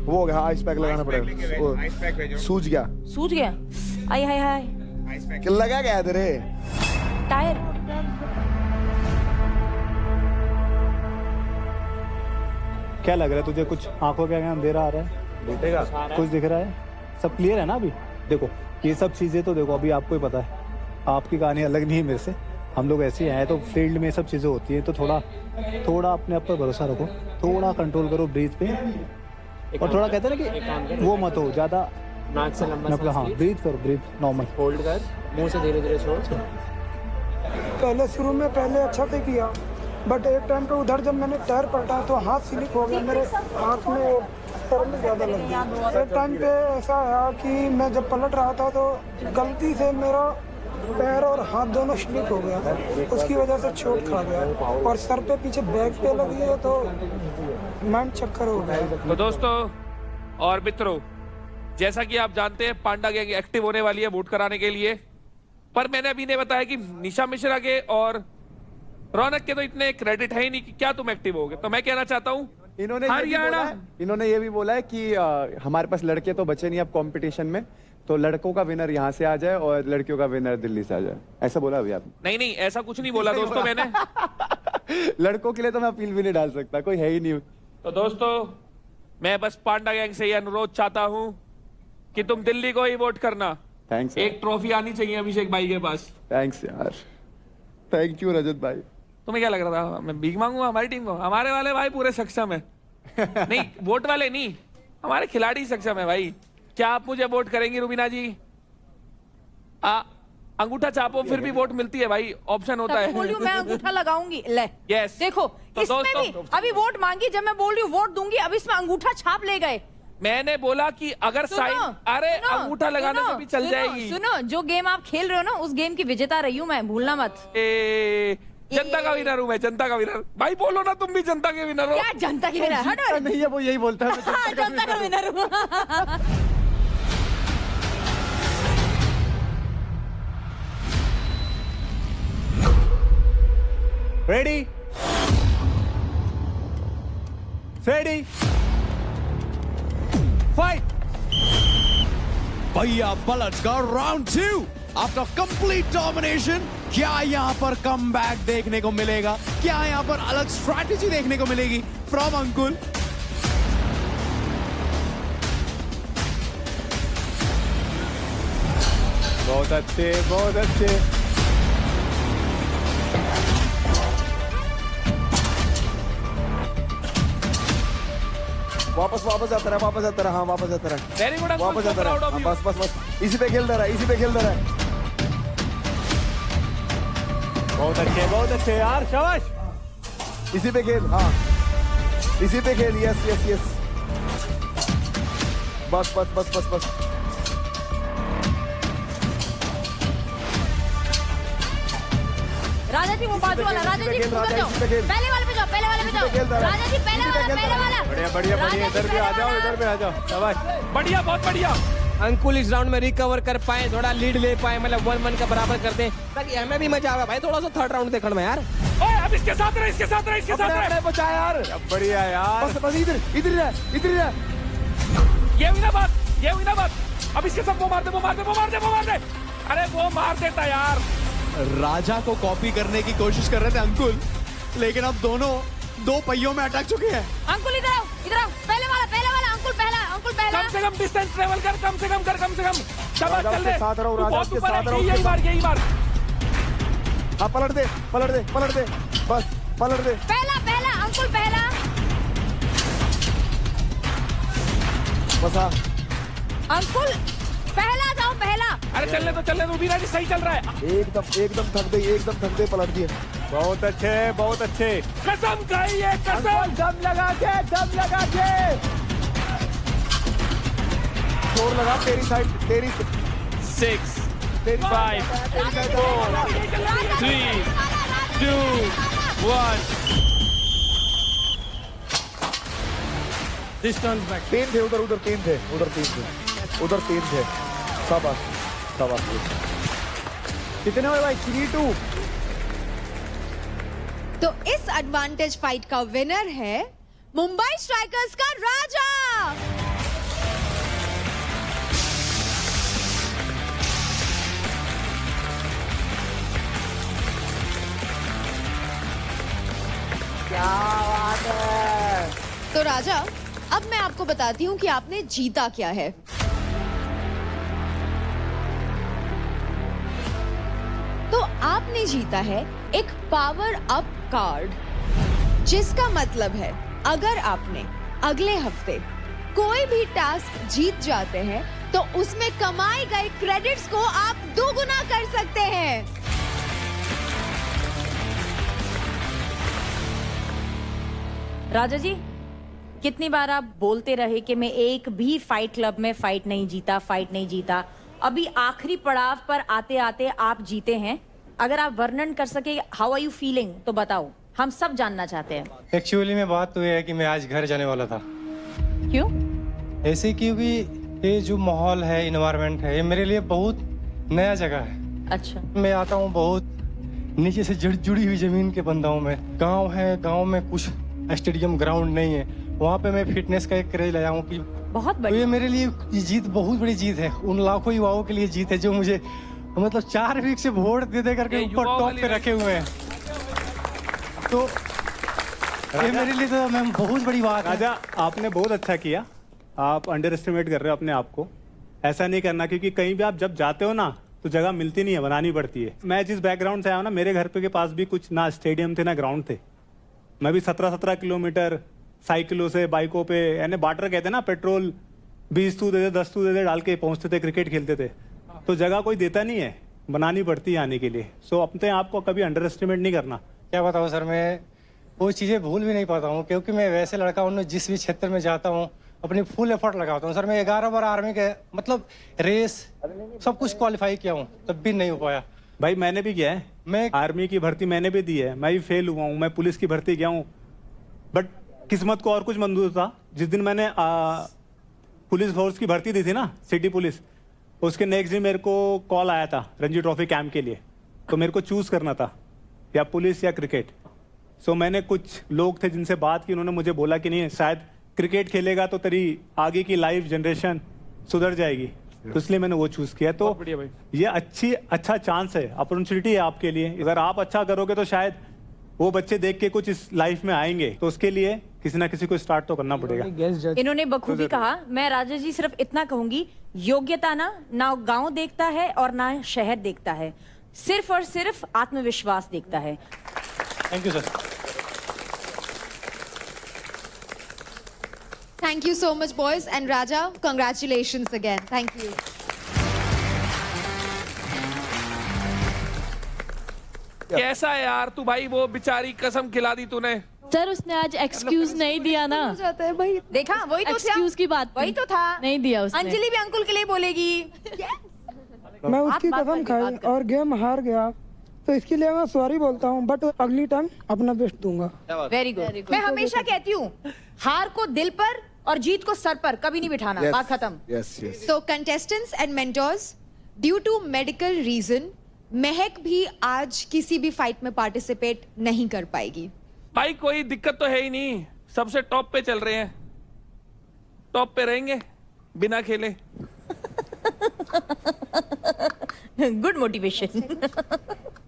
वो हो गया, आइस पैक लगाना पड़ेगा। सूज गया, सूज गया। आई हाय हाय, लगा गया तेरे टायर। क्या लग रहा है तुझे, कुछ आंखों के आगे अंधेरा आ रहा है? दिखेगा कुछ दिख रहा है? सब क्लियर है ना अभी? देखो ये सब चीजें तो देखो अभी आपको ही पता है, आपकी कहानी अलग नहीं है मेरे से। हम लोग ऐसे ही हैं, तो फील्ड में सब चीजें होती हैं, तो थोड़ा अपने आप पर भरोसा रखो, थोड़ा कंट्रोल करो ब्रीथ पे, और थोड़ा कहते हैं ना कि वो मत हो ज्यादा, नाक से लंबा मतलब हाँ ब्रीथ करो, ब्रीथ नॉर्मल होल्ड कर, मुंह से धीरे धीरे छोड़। पहले शुरू में पहले अच्छा से किया, बट एक टाइम पे उधर जब मैंने टायर पलटा तो हाथ स्लिप हो गया, मेरे हाथ में सर में ज़्यादा लग गया। एक टाइम पे ऐसा आया कि मैं जब पलट रहा था तो गलती से मेरा पैर और हाथ दोनों स्लिप हो गया, उसकी वजह से चोट खा गया और सर पे पीछे बैक पे लगी है तो माइंड चक्कर हो गया। तो दोस्तों और मित्रों, जैसा कि आप जानते हैं पांडा गैंग एक्टिव होने वाली है वोट कराने के लिए, पर मैंने अभी ने बताया कि निशा मिश्रा के और रौनक के तो इतने क्रेडिट है ही नहीं कि क्या तुम एक्टिव होगे। तो मैं कहना चाहता हूँ इन्होंने ये भी बोला है कि हमारे पास लड़के तो बचे नहीं अब कंपटीशन में, तो लड़कों का विनर यहाँ से आ जाए और लड़कियों का विनर दिल्ली से आ जाए, ऐसा बोला अभी आपने? नहीं ऐसा कुछ नहीं बोला दोस्तों मैंने। लड़कों के लिए तो मैं अपील भी नहीं डाल सकता, कोई है ही नहीं। तो दोस्तों मैं बस पांडा गैंग से ये अनुरोध चाहता हूँ कि तुम दिल्ली को ही वोट करना। थैंक्स। एक ट्रॉफी आनी चाहिए अभिषेक भाई के पास। थैंक्स यार, थैंक यू रजत भाई। तुम्हें क्या लग रहा था मैं भीख मांगूंगा हमारी टीम को? हमारे वाले भाई पूरे सक्षम है। नहीं वोट वाले नहीं, हमारे खिलाड़ी सक्षम है भाई। क्या आप मुझे वोट करेंगी रुबीना जी? अंगूठा चापो फिर भी वोट मिलती है भाई, ऑप्शन होता है। बोल रही हूँ मैं अंगूठा लगाऊंगी। ले यस देखो तो इसमें भी अभी वोट मांगी, जब मैं बोल रही हूँ वोट दूंगी, अब इसमें अंगूठा छाप ले गए। मैंने बोला कि अगर साइन अरे अंगूठा लगाने से भी चल जाएगी। सुनो जो गेम आप खेल रहे हो ना उस गेम की विजेता रही हूँ मैं, भूलना मत। जनता का विनर हूँ मैं, जनता का विनर। भाई बोलो ना तुम भी जनता के विनर हो। क्या जनता की विनर? हटो। नहीं है वो यही बोलता है, जनता का विनर हूँ। Ready ready fight. भैया पलट का राउंड 2 आफ्टर कंप्लीट डोमिनेशन। क्या यहाँ पर कमबैक देखने को मिलेगा? क्या यहाँ पर अलग स्ट्रैटेजी देखने को मिलेगी फ्रॉम अंकुल? बहुत अच्छे, बहुत अच्छे। वापस आता रहा, वापस आता रहा, हाँ वापस आता रहा, वेरी गुड अंकुल, वापस आता प्राउड रहा। ऑफ हाँ, यू। बस इसी पे खेलता रहा, इसी पे खेलता रहा। बहुत अच्छे यार, शाबाश। इसी पे खेल, हाँ इसी पे खेल। यस यस यस, बस। राजा जी वो बाजू वाला, राजा जी खेल, उधर राजा जाओ, इसी पे खेल। पहले वाले पे जाओ, पहले वाले पे जाओ। खेल रहा है। राजा जी पहले वाला, पहले वाला। बढ़िया, राजा जी, इधर भी आ जाओ, इधर भी आ जाओ, शाबाश। बढ़िया, बहुत बढ़िया। अंकुल इस राउंड में रिकवर कर पाए, थोड़ा लीड ले पाए, मतलब 1-1 का बराबर कर दे, ताकि हमें भी मजा आवे भाई। थोड़ा सा थर्ड राउंड देखने में यार। ओए अब इसके साथ रहे, इसके साथ रहे, इसके साथ रहे। बचा यार, बढ़िया यार। बस इधर रह। ये हुई ना बात। अब इसके साथ वो मार दे। अरे वो मार देता यार। राजा को कॉपी करने की कोशिश कर रहे थे अंकुल, लेकिन अब दोनों 2 पहियों में अटक चुके हैं। अंकुल इधर आओ, पहले वाला, अंकुल पहला। कम से कम डिस्टेंस ट्रेवल कर, कम से कम। शाबाश, चल दे। साथ रहो, तू राजा बहुत के ऊपर है। साथ रहो। यही बार। हाँ पलट दे, बस पलट दे। पहला, अंकुल पहला। बस हाँ, अंकुल पहला जाओ, पहला। अरे चलने तो रुबीना जी सही चल रहा है। एकदम थक दे, पलट दिए। बहुत अच्छे। कसम खाई है, कसम। दम लगा के जोर लगा, तेरी साइड, तेरी 6 तेरी 5 तेरी 4 3 2 1 डिस्टेंस बैक। 3 थे उधर 3 थे। शाबाश। कितने हुए भाई? 3-2। तो इस एडवांटेज फाइट का विनर है मुंबई स्ट्राइकर्स का राजा। क्या बात है। तो राजा, अब मैं आपको बताती हूँ कि आपने जीता क्या है। तो आपने जीता है एक पावर अप कार्ड, जिसका मतलब है अगर आपने अगले हफ्ते कोई भी टास्क जीत जाते हैं तो उसमें कमाए गए क्रेडिट्स को आप दोगुना कर सकते हैं। राजा जी, कितनी बार आप बोलते रहे कि मैं एक भी फाइट क्लब में फाइट नहीं जीता। अभी आखिरी पड़ाव पर आते आते आप जीते हैं। अगर आप वर्णन कर सके हाउ आर यू फीलिंग तो बताओ, हम सब जानना चाहते हैं। एक्चुअली में बात तो ये है कि मैं आज घर जाने वाला था। क्यों? ऐसे क्योंकि ये जो माहौल है, इन्वायरमेंट है, ये मेरे लिए बहुत नया जगह है। अच्छा। मैं आता हूँ बहुत नीचे से जुड़ी हुई जमीन के बंदा हूँ मैं। गांव है, गांव में कुछ स्टेडियम ग्राउंड नहीं है, वहाँ पे मैं फिटनेस का एक क्रेज लाया हूँ कि बहुत तो बढ़िया। ये मेरे लिए ये जीत बहुत बड़ी जीत है। उन लाखों युवाओं के लिए जीत है जो मुझे मतलब 4 वीक से वोट दे करके ये ऊपर युवाओं टॉप वाली पे रखे हुए हैं। तो ये मेरे लिए तो मैम बहुत बड़ी बात है। राजा, आपने बहुत अच्छा किया। आप अंडर एस्टिमेट कर रहे हो अपने आप को। ऐसा नहीं करना, क्योंकि कहीं भी आप जब जाते हो ना तो जगह मिलती नहीं है, बनानी पड़ती है। मैं जिस बैकग्राउंड से आया हूँ ना, मेरे घर पे के पास भी कुछ ना स्टेडियम थे ना ग्राउंड थे। मैं भी 17-17 किलोमीटर साइकिलों से, बाइकों पे, यानी बार्टर कहते हैं ना, पेट्रोल 20 तू दे दे 10 तू दे दे डाल के पहुंचते थे, क्रिकेट खेलते थे। तो जगह कोई देता नहीं है, बनानी पड़ती है आने के लिए। सो अपने आप को कभी अंडर एस्टिमेट नहीं करना। क्या बताऊँ सर, मैं वो चीज़ें भूल भी नहीं पाता हूँ, क्योंकि मैं वैसे लड़का हूँ, जिस भी क्षेत्र में जाता हूँ अपनी फुल एफर्ट लगाता हूँ। सर मैं 11 बार आर्मी के मतलब रेस सब कुछ क्वालिफाई किया हूँ, तब भी नहीं हो पाया। भाई मैंने भी किया है, मैं आर्मी की भर्ती मैंने भी दी है, मैं भी फेल हुआ हूँ। मैं पुलिस की भर्ती गया हूँ, बट किस्मत को और कुछ मंजूर था। जिस दिन मैंने पुलिस फोर्स की भर्ती दी थी ना, सिटी पुलिस, उसके नेक्स्ट दिन मेरे को कॉल आया था रणजी ट्रॉफी कैंप के लिए। तो मेरे को चूज करना था या पुलिस या क्रिकेट। सो मैंने कुछ लोग थे जिनसे बात की, उन्होंने मुझे बोला कि नहीं, शायद क्रिकेट खेलेगा तो तेरी आगे की लाइफ जनरेशन सुधर जाएगी, तो इसलिए मैंने वो चूज किया। तो बढ़िया भाई। ये अच्छा चांस है, अपॉर्चुनिटी है आपके लिए। अगर आप अच्छा करोगे तो शायद वो बच्चे देख के कुछ इस लाइफ में आएंगे। तो उसके लिए किसी ना किसी को स्टार्ट तो करना पड़ेगा। इन्होंने बखूबी कहा। मैं राजा जी सिर्फ इतना कहूंगी, योग्यता ना गांव देखता है और ना शहर देखता है, सिर्फ और सिर्फ आत्मविश्वास देखता है। Thank you sir. Thank you so much, boys. And Raja, congratulations again. Thank you. कैसा है यार तू भाई, वो बेचारी कसम खिला दी तूने। सर उसने आज एक्सक्यूज नहीं दिया ना। हो जाता है भाई। देखा, वही तो था। एक्सक्यूज की बात वही तो था। नहीं दिया उसने। अंजलि भी अंकुल के लिए बोलेगी। मैं उसकी बात कसम करके खाई बात कर। और गेम हार गया, तो इसके लिए मैं सॉरी बोलता हूँ, बट अगली टाइम अपना बेस्ट दूंगा। Very good. मैं हमेशा कहती हूँ, हार को दिल पर और जीत को सर पर कभी नहीं बिठाना। बात खत्म। Yes yes. So contestants and mentors, due to medical reason, महक भी आज किसी भी फाइट में पार्टिसिपेट नहीं कर पाएगी। भाई कोई दिक्कत तो है ही नहीं, सबसे टॉप पे चल रहे हैं, टॉप पे रहेंगे बिना खेले। Good motivation.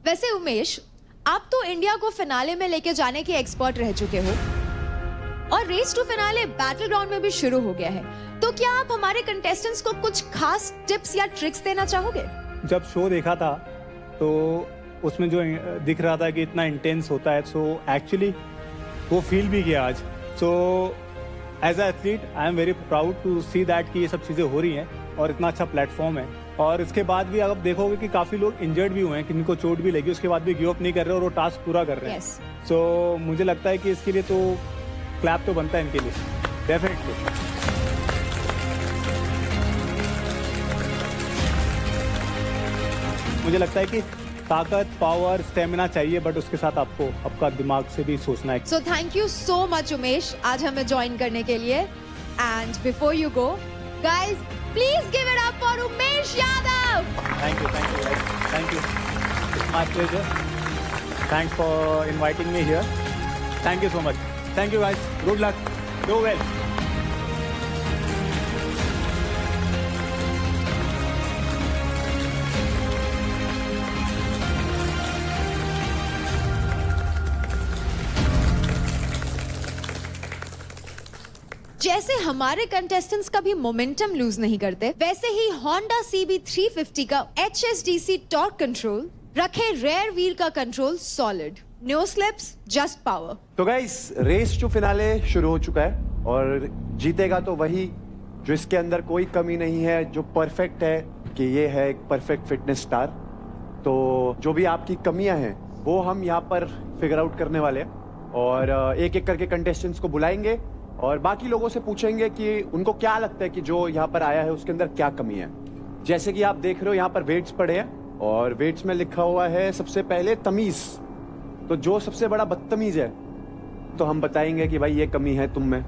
वैसे उमेश, आप तो इंडिया को फिनाले में लेके जाने के एक्सपर्ट रह चुके हो और race to finale battle ground में भी शुरू हो गया है, तो क्या आप हमारे कंटेस्टेंट्स को कुछ खास टिप्स या ट्रिक्स देना चाहोगे? जब शो देखा था तो उसमें जो दिख रहा था कि इतना इंटेंस होता है, सो एक्चुअली वो फील भी किया आज। So as a athlete I am very proud to see that कि ये सब चीज़ें हो रही हैं और इतना अच्छा प्लेटफॉर्म है। और इसके बाद भी आप देखोगे कि काफ़ी लोग इंजर्ड भी हुए हैं, किनको चोट भी लगी, उसके बाद भी गिव अप नहीं कर रहे और वो टास्क पूरा कर रहे हैं। Yes. सो मुझे लगता है कि इसके लिए तो क्लैप तो बनता है इनके लिए, डेफिनेटली। मुझे लगता है कि ताकत, पावर, स्टेमिना चाहिए, बट उसके साथ आपको आपका दिमाग से भी सोचना है। So thank you so much Umesh, आज हमें ज्वाइन करने के लिए। And before you go, guys, please give it up for Umesh Yadav. Thank you guys. Thank you. It's my pleasure. Thanks for inviting me here. Thank you so much. Thank you guys. Good luck. Do well. जैसे हमारे कंटेस्टेंट्स कभी मोमेंटम लूज नहीं करते, वैसे ही Honda CB350 का HSDC टॉर्क कंट्रोल रखे रेयर व्हील का control solid, no slips, just power. तो गाइस, रेस टू फिनाले शुरू हो चुका है और जीतेगा तो वही जो इसके अंदर कोई कमी नहीं है, जो परफेक्ट है कि ये है एक परफेक्ट फिटनेस स्टार। तो जो भी आपकी कमियां हैं वो हम यहाँ पर फिगर आउट करने वाले हैं और एक एक करके कंटेस्टेंट्स को बुलाएंगे और बाकी लोगों से पूछेंगे कि उनको क्या लगता है कि जो यहाँ पर आया है उसके अंदर क्या कमी है। जैसे कि आप देख रहे हो यहाँ पर वेट्स पड़े हैं और वेट्स में लिखा हुआ है सबसे पहले तमीज। तो जो सबसे बड़ा बदतमीज है तो हम बताएंगे कि भाई ये कमी है तुम में,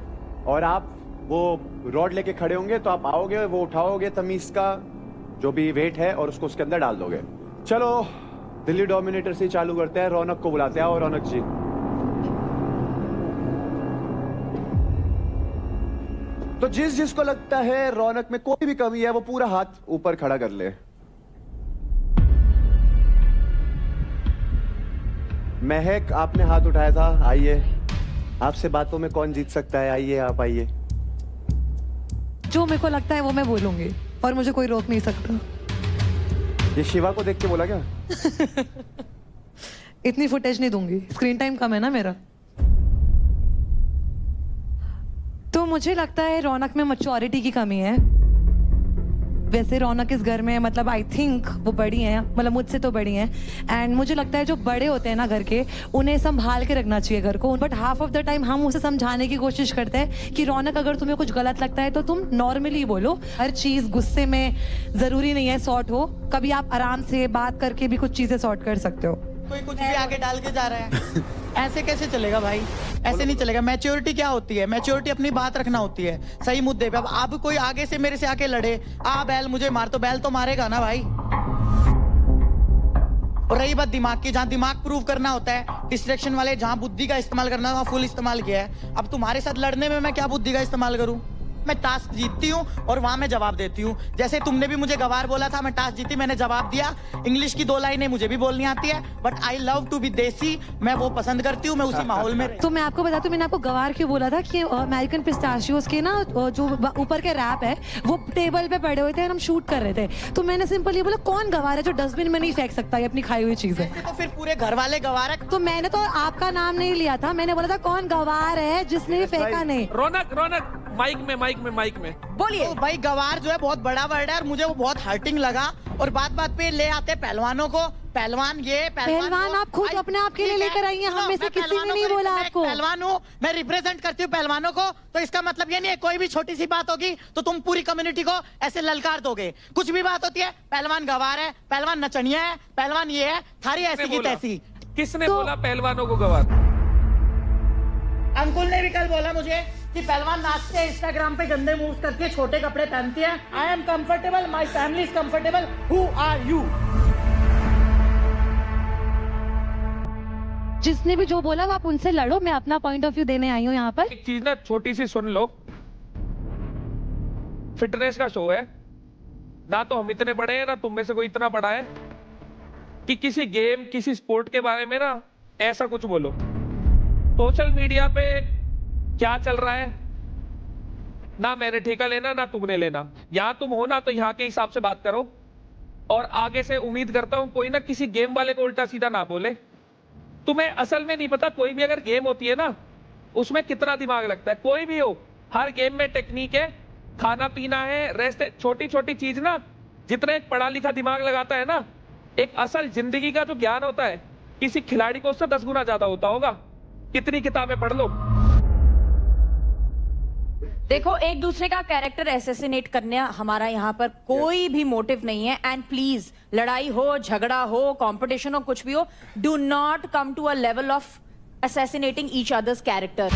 और आप वो रॉड लेके खड़े होंगे तो आप आओगे, वो उठाओगे तमीज का जो भी वेट है और उसको उसके अंदर डाल दोगे। चलो दिल्ली डोमिनेटर से ही चालू करते हैं। रौनक को बुलाते हैं। और रौनक जी, तो जिसको लगता है रौनक में कोई भी कमी है वो पूरा हाथ ऊपर खड़ा कर ले। महक, आपने हाथ उठाया था, आइए। आपसे बातों में कौन जीत सकता है? आइए, आप आइए। जो मेरे को लगता है वो मैं बोलूंगी और मुझे कोई रोक नहीं सकता। ये शिवा को देख के बोला क्या? इतनी फुटेज नहीं दूंगी, स्क्रीन टाइम कम है ना मेरा। तो मुझे लगता है रौनक में मैच्योरिटी की कमी है। वैसे रौनक इस घर में मतलब आई थिंक वो बड़ी हैं, मतलब मुझसे तो बड़ी हैं, एंड मुझे लगता है जो बड़े होते हैं ना घर के, उन्हें संभाल के रखना चाहिए घर को। But half of the time हम उसे समझाने की कोशिश करते हैं कि रौनक अगर तुम्हें कुछ गलत लगता है तो तुम नॉर्मली बोलो, हर चीज गुस्से में जरूरी नहीं है सॉर्ट हो, कभी आप आराम से बात करके भी कुछ चीजें सॉर्ट कर सकते हो। कोई कुछ भी आगे डाल के जा रहा है ऐसे कैसे चलेगा भाई? ऐसे नहीं चलेगा। मैच्योरिटी क्या होती है? मैच्योरिटी अपनी बात रखना होती है सही मुद्दे पे। अब कोई आगे से मेरे से आके लड़े, बैल मुझे मार, तो बैल तो मारेगा ना भाई। और रही बात दिमाग की, जहां दिमाग प्रूव करना होता है, डिस्ट्रैक्शन वाले जहां बुद्धि का इस्तेमाल करना है वहां फुल इस्तेमाल किया है। अब तुम्हारे साथ लड़ने में मैं क्या बुद्धि का इस्तेमाल करूं? मैं टास्क जीतती हूँ और वहां मैं जवाब देती हूँ। जैसे तुमने भी मुझे गवार बोला था, मैं टास्क जीती, मैंने जवाब दिया। इंग्लिश की 2 लाइनें मुझे भी बोलनी आती है, but I love to be desi, मैं वो पसंद करती हूँ, मैं उसी माहौल में। तो मैं आपको बताती हूँ, मैंने आपको गवार क्यों बोला था कि अमेरिकन पिस्ताशियोज के ना जो ऊपर के रैप है वो टेबल पे पड़े हुए थे और हम शूट कर रहे थे। तो मैंने सिंपल ये बोला, कौन गवार है जो डस्टबिन में नहीं फेंक सकता अपनी खाई हुई चीजें? तो फिर पूरे घर वाले गवार है। तो मैंने तो आपका नाम नहीं लिया था, मैंने बोला था कौन गवार है जिसने ये फेंका नहीं। रौनक माइक में बोलिए। तो भाई गवार जो है बहुत बड़ा वर्ड है और मुझे वो बहुत हर्टिंग लगा। और बात पे ले आते पहलवानों को, पहलवान ये पहलवान आप खुद अपने आप के लिए लेकर आई हैं, हम में से किसी ने नहीं बोला आपको। पहलवान हूँ, मैं रिप्रेजेंट करती हूँ पहलवानों को, तो इसका मतलब ये नहीं है कोई भी छोटी सी बात होगी तो तुम पूरी कम्युनिटी को ऐसे ललकार दोगे। कुछ भी बात होती है, पहलवान गवार है, पहलवान नचनिया है, पहलवान ये है, थारी ऐसी की तैसी। किसने बोला पहलवानों को गवार? अंकुल ने भी कल बोला मुझे कि पहलवान नाचते हैं, इंस्टाग्राम पे गंदे मूव्स करके छोटे कपड़े पहनती है। I am comfortable, my family is comfortable, who are you? जिसने भी जो बोला आप उनसे लड़ो, मैं अपना पॉइंट ऑफ व्यू देने आई हूँ यहाँ पर। एक चीज ना छोटी सी सुन लो, फिटनेस का शो है ना, तो हम इतने बड़े हैं ना तुम में से कोई इतना बड़ा है कि किसी गेम किसी स्पोर्ट के बारे में ना ऐसा कुछ बोलो। सोशल मीडिया पे क्या चल रहा है ना मैंने ठेका लेना ना तुमने लेना। यहां तुम हो ना तो यहाँ के हिसाब से बात करो, और आगे से उम्मीद करता हूं कोई ना किसी गेम वाले को उल्टा सीधा ना बोले। तुम्हें असल में नहीं पता, कोई भी अगर गेम होती है ना उसमें कितना दिमाग लगता है। कोई भी हो, हर गेम में टेक्निक है, खाना पीना है, रेस्ट है, छोटी छोटी चीज ना जितना एक पढ़ा लिखा दिमाग लगाता है ना, एक असल जिंदगी का जो ज्ञान होता है किसी खिलाड़ी को उससे 10 गुना ज्यादा होता होगा। कितनी किताबें पढ़ लो। देखो, एक दूसरे का कैरेक्टर असैसिनेट करने हमारा यहाँ पर कोई भी मोटिव नहीं है। एंड प्लीज, लड़ाई हो, झगड़ा हो, कंपटीशन हो, कुछ भी हो, do not come to a level of assassinating each other's character.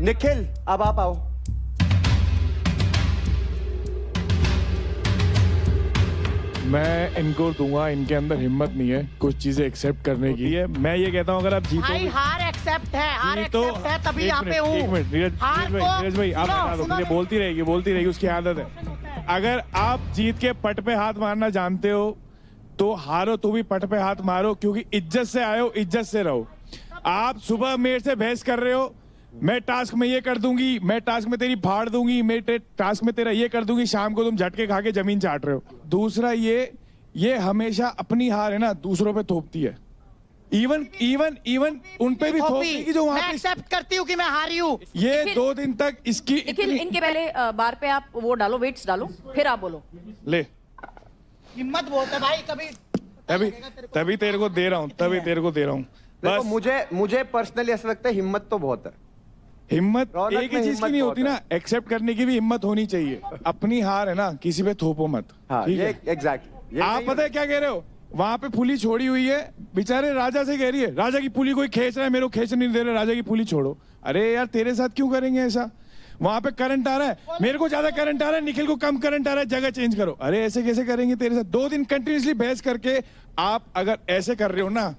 Nikhil, अब आप आओ। मैं इनको दूंगा, इनके अंदर हिम्मत नहीं है कुछ चीजें एक्सेप्ट करने की है। मैं ये कहता हूँ अगर आप जीतो, भाई हार एक्सेप्ट है, हार जीतो, एक्सेप्ट है, तभी यहाँ पे हूँ। एक मिनट नीरज भाई आप बता दो, मुझे बोलती रहेगी, उसकी आदत है। अगर आप जीत के पट पे हाथ मारना जानते हो तो हारो तो भी पट पे हाथ मारो, क्योंकि इज्जत से आए हो, इज्जत से रहो। आप सुबह मेरे से बहस कर रहे हो, मैं टास्क में ये कर दूंगी, मैं टास्क में तेरी फाड़ दूंगी, मैं टास्क में तेरा ये कर दूंगी, शाम को तुम झटके खा के जमीन चाट रहे हो। दूसरा ये हमेशा अपनी हार है ना दूसरों पे थोपती है। इवन उन पे भी थोपती कि जो वहां पे एक्सेप्ट करती हूँ कि मैं हारी हूँ। ये 2 दिन तक इसकी इनके पहले बार पे आप वो डालो, वेट्स डालो, फिर आप बोलो। ले हिम्मत बहुत है भाई, कभी तभी तेरे को दे रहा हूँ, देखो मुझे पर्सनली ऐसा लगता है हिम्मत तो बहुत है। हिम्मत रौनक एक ही में चीज की हिम्मत नहीं बहुत होती ना, एक्सेप्ट करने की भी हिम्मत होनी चाहिए। अपनी हार है ना, किसी पे थोपो मत। हाँ, ठीक ये है, एग्जैक्ट। आप पता है क्या कह रहे हो? वहां पे पुली छोड़ी हुई है, बेचारे राजा से कह रही है, राजा की पुली कोई खींच रहा है, मेरे को खींच नहीं दे रहे, राजा की पुली छोड़ो। अरे यार तेरे साथ क्यों करेंगे ऐसा? वहां पे करंट आ रहा है, मेरे को ज्यादा करंट आ रहा है, निखिल को कम करंट आ रहा है, जगह चेंज करो। अरे ऐसे कैसे करेंगे तेरे साथ? 2 दिन कंटिन्यूसली बहस करके आप अगर ऐसे कर रहे हो ना,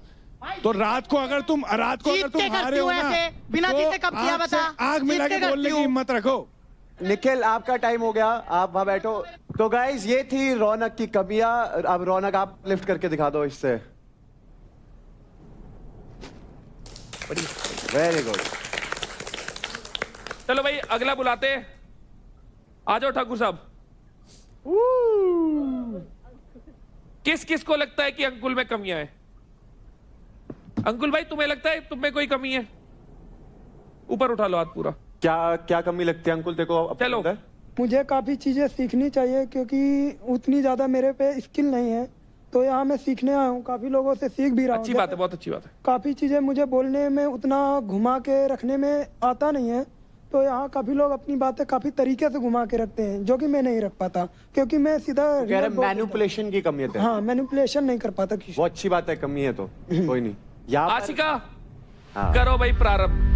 तो रात को अगर तुम हारे हो ना, बिना जीते कब किया आग से बता? आग मिला के बोलने की हिम्मत रखो। निखिल आपका टाइम हो गया, आप वहां बैठो। तो गाइज ये थी रौनक की कमियां। अब रौनक आप लिफ्ट करके दिखा दो इससे। Very good. चलो भाई अगला बुलाते हैं। आ जाओ ठाकुर साहब। किस किस को लगता है कि अंकुल में कमियां हैं? अंकुल भाई तुम्हें लगता है तुम में कोई कमी है? ऊपर उठा लो हाथ पूरा। क्या कमी लगती है अंकुल देखो? चलो। मुझे काफ़ी चीज़ें सीखनी चाहिए क्योंकि उतनी ज़्यादा मेरे पे स्किल नहीं है, तो यहाँ मैं सीखने आया हूँ। काफ़ी लोगों से सीख भी रहा हूँ। अच्छी बात है, बहुत अच्छी बात है। काफ़ी चीज़ें मुझे बोलने में उतना घुमा के रखने में आता नहीं है, तो यहाँ काफ़ी लोग अपनी बातें काफ़ी तरीके से घुमा के रखते हैं, जो कि मैं नहीं रख पाता क्योंकि मैं सीधा मैनिपुलेशन की कमी है। हाँ, मैनिपुलेशन नहीं कर पाता। वो अच्छी बात है, कमी है तो कोई नहीं। यहाँ आशिका हाँ। करो भाई प्रारंभ।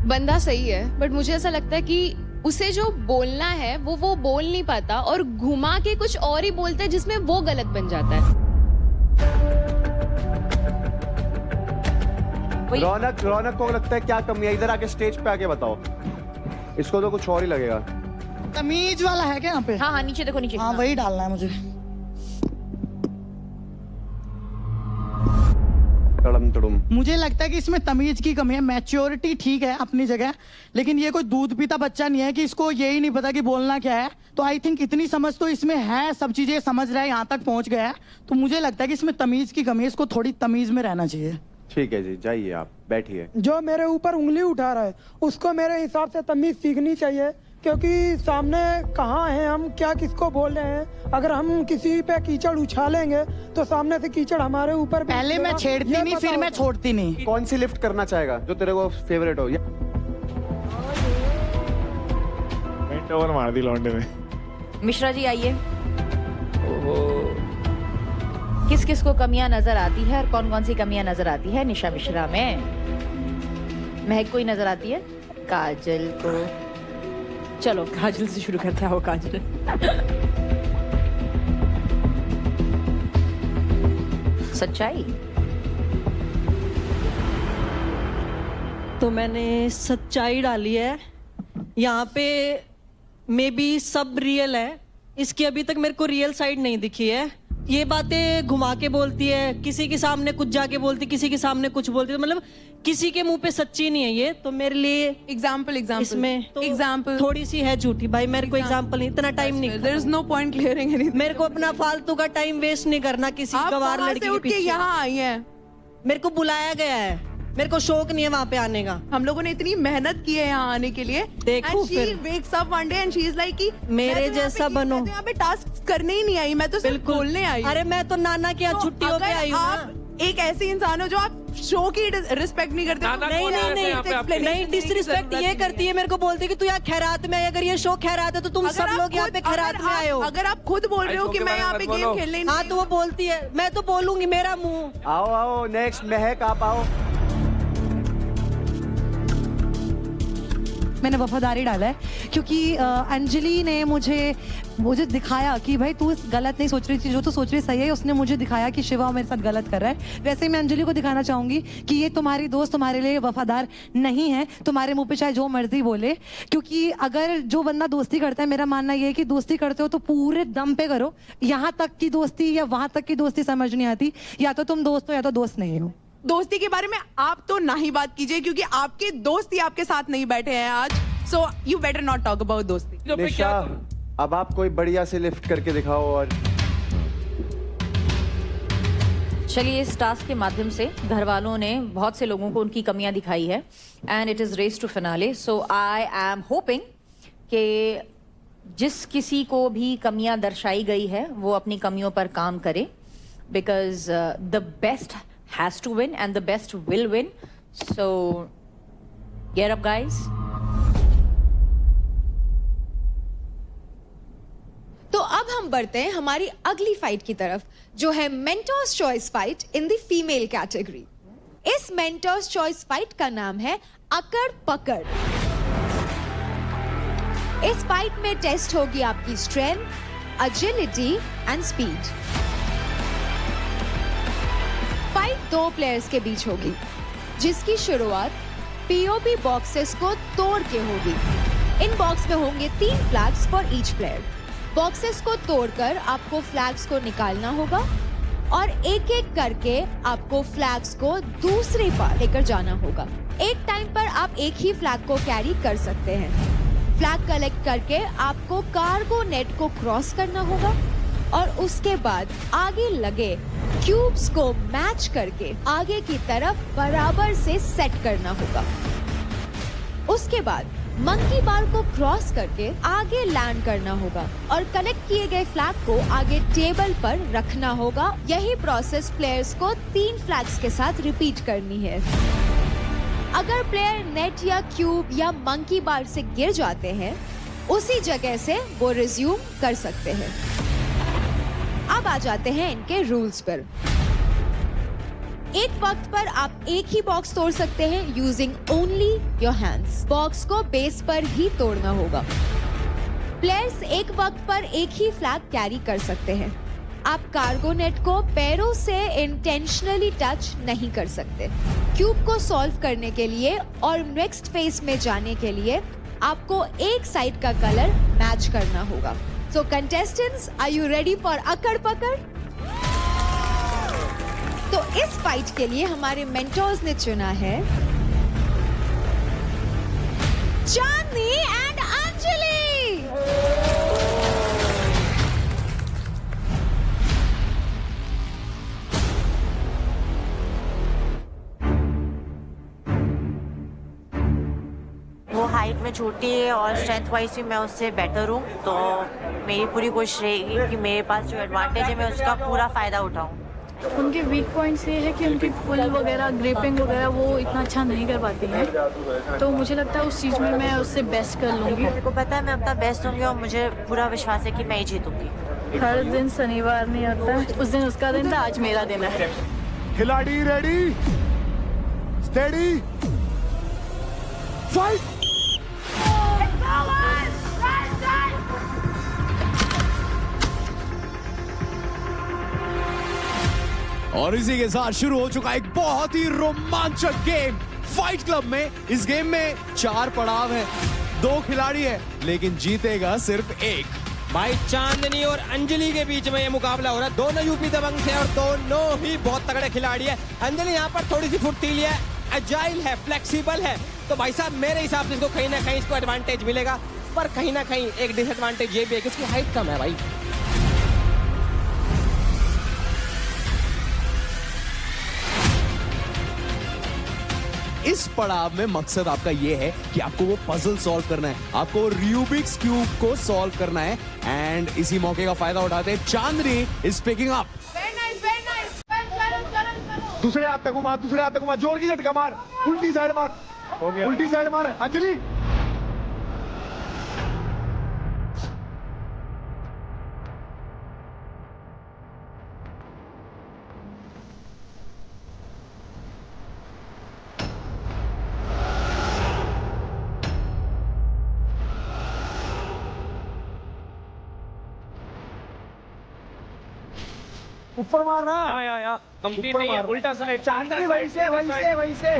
बंदा सही है, बट मुझे ऐसा लगता है कि उसे जो बोलना है वो बोल नहीं पाता और घुमा के कुछ और ही बोलता है जिसमें वो गलत बन जाता है। रौनक को लगता है क्या कमी है? इधर आके स्टेज पे आके बताओ। इसको तो कुछ और ही लगेगा। तमीज वाला है क्या यहाँ पे? हाँ हाँ, नीचे देखो, नीचे। हाँ, वही डालना है मुझे। मुझे लगता है कि इसमें तमीज की कमी है। मैच्योरिटी ठीक है अपनी जगह, लेकिन ये कोई दूध पीता बच्चा नहीं है कि इसको यही नहीं पता कि बोलना क्या है। तो आई थिंक इतनी समझ तो इसमें है, सब चीजें समझ रहा है, यहाँ तक पहुंच गया है। तो मुझे लगता है कि इसमें तमीज की कमी है, इसको थोड़ी तमीज में रहना चाहिए। ठीक है जी, जाइए आप बैठिए। जो मेरे ऊपर उंगली उठा रहा है उसको मेरे हिसाब से तमीज सीखनी चाहिए, क्योंकि सामने कहाँ हैं हम, क्या किसको बोल रहे हैं। अगर हम किसी पे कीचड़ उछालेंगे तो सामने से कीचड़ हमारे ऊपर। पहले मैं छेड़ती नहीं, फिर मैं छोड़ती नहीं। कौन सी लिफ्ट करना चाहेगा जो तेरे को फेवरेट हो? पेंट ओवर मार दी लौंडे में। मिश्रा जी आइए। किस किस को कमियां नजर आती है और कौन कौन सी कमियां नजर आती है निशा मिश्रा में? महक को ही नजर आती है, काजल को। चलो काजल से शुरू करते हैं। काजल सच्चाई। तो मैंने सच्चाई डाली है यहाँ पे। मे बी सब रियल है, इसकी अभी तक मेरे को रियल साइड नहीं दिखी है। ये बातें घुमा के बोलती है, किसी के सामने कुछ जाके बोलती, किसी के सामने कुछ बोलती है, मतलब किसी के मुंह पे सच्ची नहीं है ये। तो मेरे लिए एग्जाम्पल इसमें तो थोड़ी सी है झूठी। भाई मेरे को एग्जाम्पल नहीं, इतना टाइम नहीं। There is no point clearing anything. मेरे को अपना फालतू का टाइम वेस्ट नहीं करना किसी गवार लड़की के पीछे। यहाँ आई है, मेरे को बुलाया गया है, मेरे को शौक नहीं है वहाँ पे आने का। हम लोगों ने इतनी मेहनत की है यहाँ आने के लिए। देखो फिर wakes up one day and she is like कि मेरे जैसा बनो। यहाँ पे टास्क करने ही नहीं आई, मैं तो सिर्फ बोलने आई। अरे मैं तो नाना के यहाँ छुट्टियों पे आई हूँ। आप एक ऐसे इंसान हो जो आप शो की रिस्पेक्ट नहीं करते। नहीं डिसरिस्पेक्ट ये करती है, मेरे को बोलती है कि तू यहाँ खैरात में, अगर ये शो खैरात है तो तुम सब लोग यहाँ पे खैरात में आए हो। अगर आप खुद बोल रहे हो कि मैं यहाँ पे गेम खेलने, हाँ तो वो बोलती है, मैं तो बोलूंगी, मेरा मुंह। आओ नेक्स्ट महक आप आओ। मैंने वफादारी डाला है क्योंकि अंजलि ने मुझे दिखाया कि भाई तू गलत नहीं सोच रही थी, जो तू सोच रही सही है। उसने मुझे दिखाया कि शिवा मेरे साथ गलत कर रहा है। वैसे ही मैं अंजलि को दिखाना चाहूंगी कि ये तुम्हारी दोस्त तुम्हारे लिए वफादार नहीं है, तुम्हारे मुंह पे चाहे जो मर्जी बोले। क्योंकि अगर जो बंदा दोस्ती करता है, मेरा मानना ये है कि दोस्ती करते हो तो पूरे दम पे करो। यहाँ तक की दोस्ती या वहां तक की दोस्ती समझ नहीं आती, या तो तुम दोस्त हो या तो दोस्त नहीं हो। दोस्ती के बारे में आप तो ना ही बात कीजिए क्योंकि आपके दोस्त ही आपके साथ नहीं बैठे हैं आज। So you better not talk about दोस्ती। निशा, अब आप कोई बढ़िया से लिफ्ट करके दिखाओ। और चलिए, इस टास्क के माध्यम से घर वालों ने बहुत से लोगों को उनकी कमियां दिखाई है and it is race to finale. So I am hoping कि जिस किसी को भी कमियां दर्शाई गई है वो अपनी कमियों पर काम करे। because the best has to win and the best will win. So get up, guys. तो अब हम बढ़ते हैं हमारी अगली फाइट की तरफ, जो है mentors choice fight in the female category. इस मेंटर्स चॉइस फाइट का नाम है अकड़ पकड़। इस फाइट में टेस्ट होगी आपकी strength, agility and speed. Fight 2 players के बीच होगी, जिसकी शुरुआत पीओपी बॉक्सेस को तोड़ के होगी। इन बॉक्स में होंगे 3 flags for each player. Boxes को तोड़कर आपको फ्लैग्स को निकालना होगा और एक एक करके आपको फ्लैग्स को दूसरे पार लेकर जाना होगा। एक टाइम पर आप एक ही फ्लैग को कैरी कर सकते हैं। फ्लैग कलेक्ट करके आपको कार्गो नेट को क्रॉस करना होगा और उसके बाद आगे लगे क्यूब्स को मैच करके आगे की तरफ बराबर से सेट करना होगा। उसके बाद मंकी बार को क्रॉस करके आगे लैंड करना होगा और कलेक्ट किए गए फ्लैग को आगे टेबल पर रखना होगा। यही प्रोसेस प्लेयर्स को 3 फ्लैग्स के साथ रिपीट करनी है। अगर प्लेयर नेट या क्यूब या मंकी बार से गिर जाते हैं, उसी जगह से वो रिज्यूम कर सकते हैं। अब आ जाते हैं इनके रूल्स पर। एक वक्त पर आप एक ही बॉक्स तोड़ सकते हैं using only your hands. Box को बेस पर ही तोड़ना होगा। प्लेयर्स एक वक्त पर एक ही फ्लैग कैरी कर सकते हैं। आप कार्गो नेट को पैरों से इंटेंशनली टच नहीं कर सकते। क्यूब को सॉल्व करने के लिए और नेक्स्ट फेज में जाने के लिए आपको एक साइड का कलर मैच करना होगा। So contestants, are you ready for अकड़ पकड़? तो इस फाइट के लिए हमारे मेंटर्स ने चुना है चांदनी एंड अंजलि। वो हाइट में छोटी है और स्ट्रेंथ वाइज भी मैं उससे बेटर हूँ, तो मेरी पूरी कोशिश रहेगी कि मेरे पास जो एडवांटेज है मैं उसका पूरा फायदा उठाऊँ। उनके वीक पॉइंट्स ये है कि उनकी पुल वगैरह, ग्रिपिंग वगैरह वो इतना अच्छा नहीं कर पाती हैं, तो मुझे लगता है उस चीज़ में मैं उससे बेस्ट कर लूँगी। मेरे को पता है मैं अपना बेस्ट दूंगी और मुझे पूरा विश्वास है कि मैं ही जीतूंगी। हर दिन शनिवार नहीं आता, उस दिन उसका दिन था, आज मेरा दिन है। खिलाड़ी रेडी, स्टेडी, फाइट। और इसी के साथ शुरू हो चुका एक बहुत ही रोमांचक गेम फाइट क्लब में। इस गेम में 4 पड़ाव हैं, 2 खिलाड़ी हैं, लेकिन जीतेगा सिर्फ एक। भाई चांदनी और अंजलि के बीच में ये मुकाबला हो रहा है। दोनों यूपी दबंग से और दोनों ही बहुत तगड़े खिलाड़ी है। अंजलि यहाँ पर थोड़ी सी फुर्तीली है, एजाइल है, फ्लेक्सिबल है, तो भाई साहब मेरे हिसाब से इसको कहीं ना कहीं इसको एडवांटेज मिलेगा। पर कहीं ना कहीं एक डिसएडवांटेज ये भी है कि इसकी हाइट कम है भाई। इस पड़ाव में मकसद आपका ये है कि आपको वो पजल सॉल्व करना है, आपको रूबिक्स क्यूब को सॉल्व करना है। एंड इसी मौके का फायदा उठाते हैं चांदनी इज पिकिंग अप। दूसरे हाथ पे घुमा, दूसरे हाथ पे घुमा, जोर की झटका मार, उल्टी साइड मार, हो गया, उल्टी साइड मार अंजलि। ऊपर मारना, कंप्लीट नहीं है, उल्टा साइड। चांदनी वहीं से वहीं से वहीं से।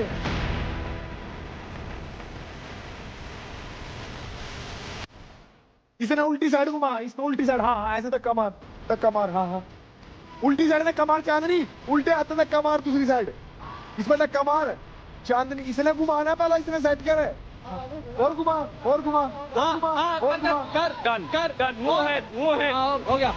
इसे ना उल्टी साइड घुमा, इसमें उल्टी साइड, हाँ ऐसे धक्का मार, धक्का मार, हाँ उल्टी साइड धक्का मार चांदनी, उल्टे हाथ में धक्का मार दूसरी साइड, इसमें धक्का मार चांदनी। इसने घुमाना पहला, इसने सेट करे, और घुमा, और घुमा, और घुमा, कर वो है हो गया।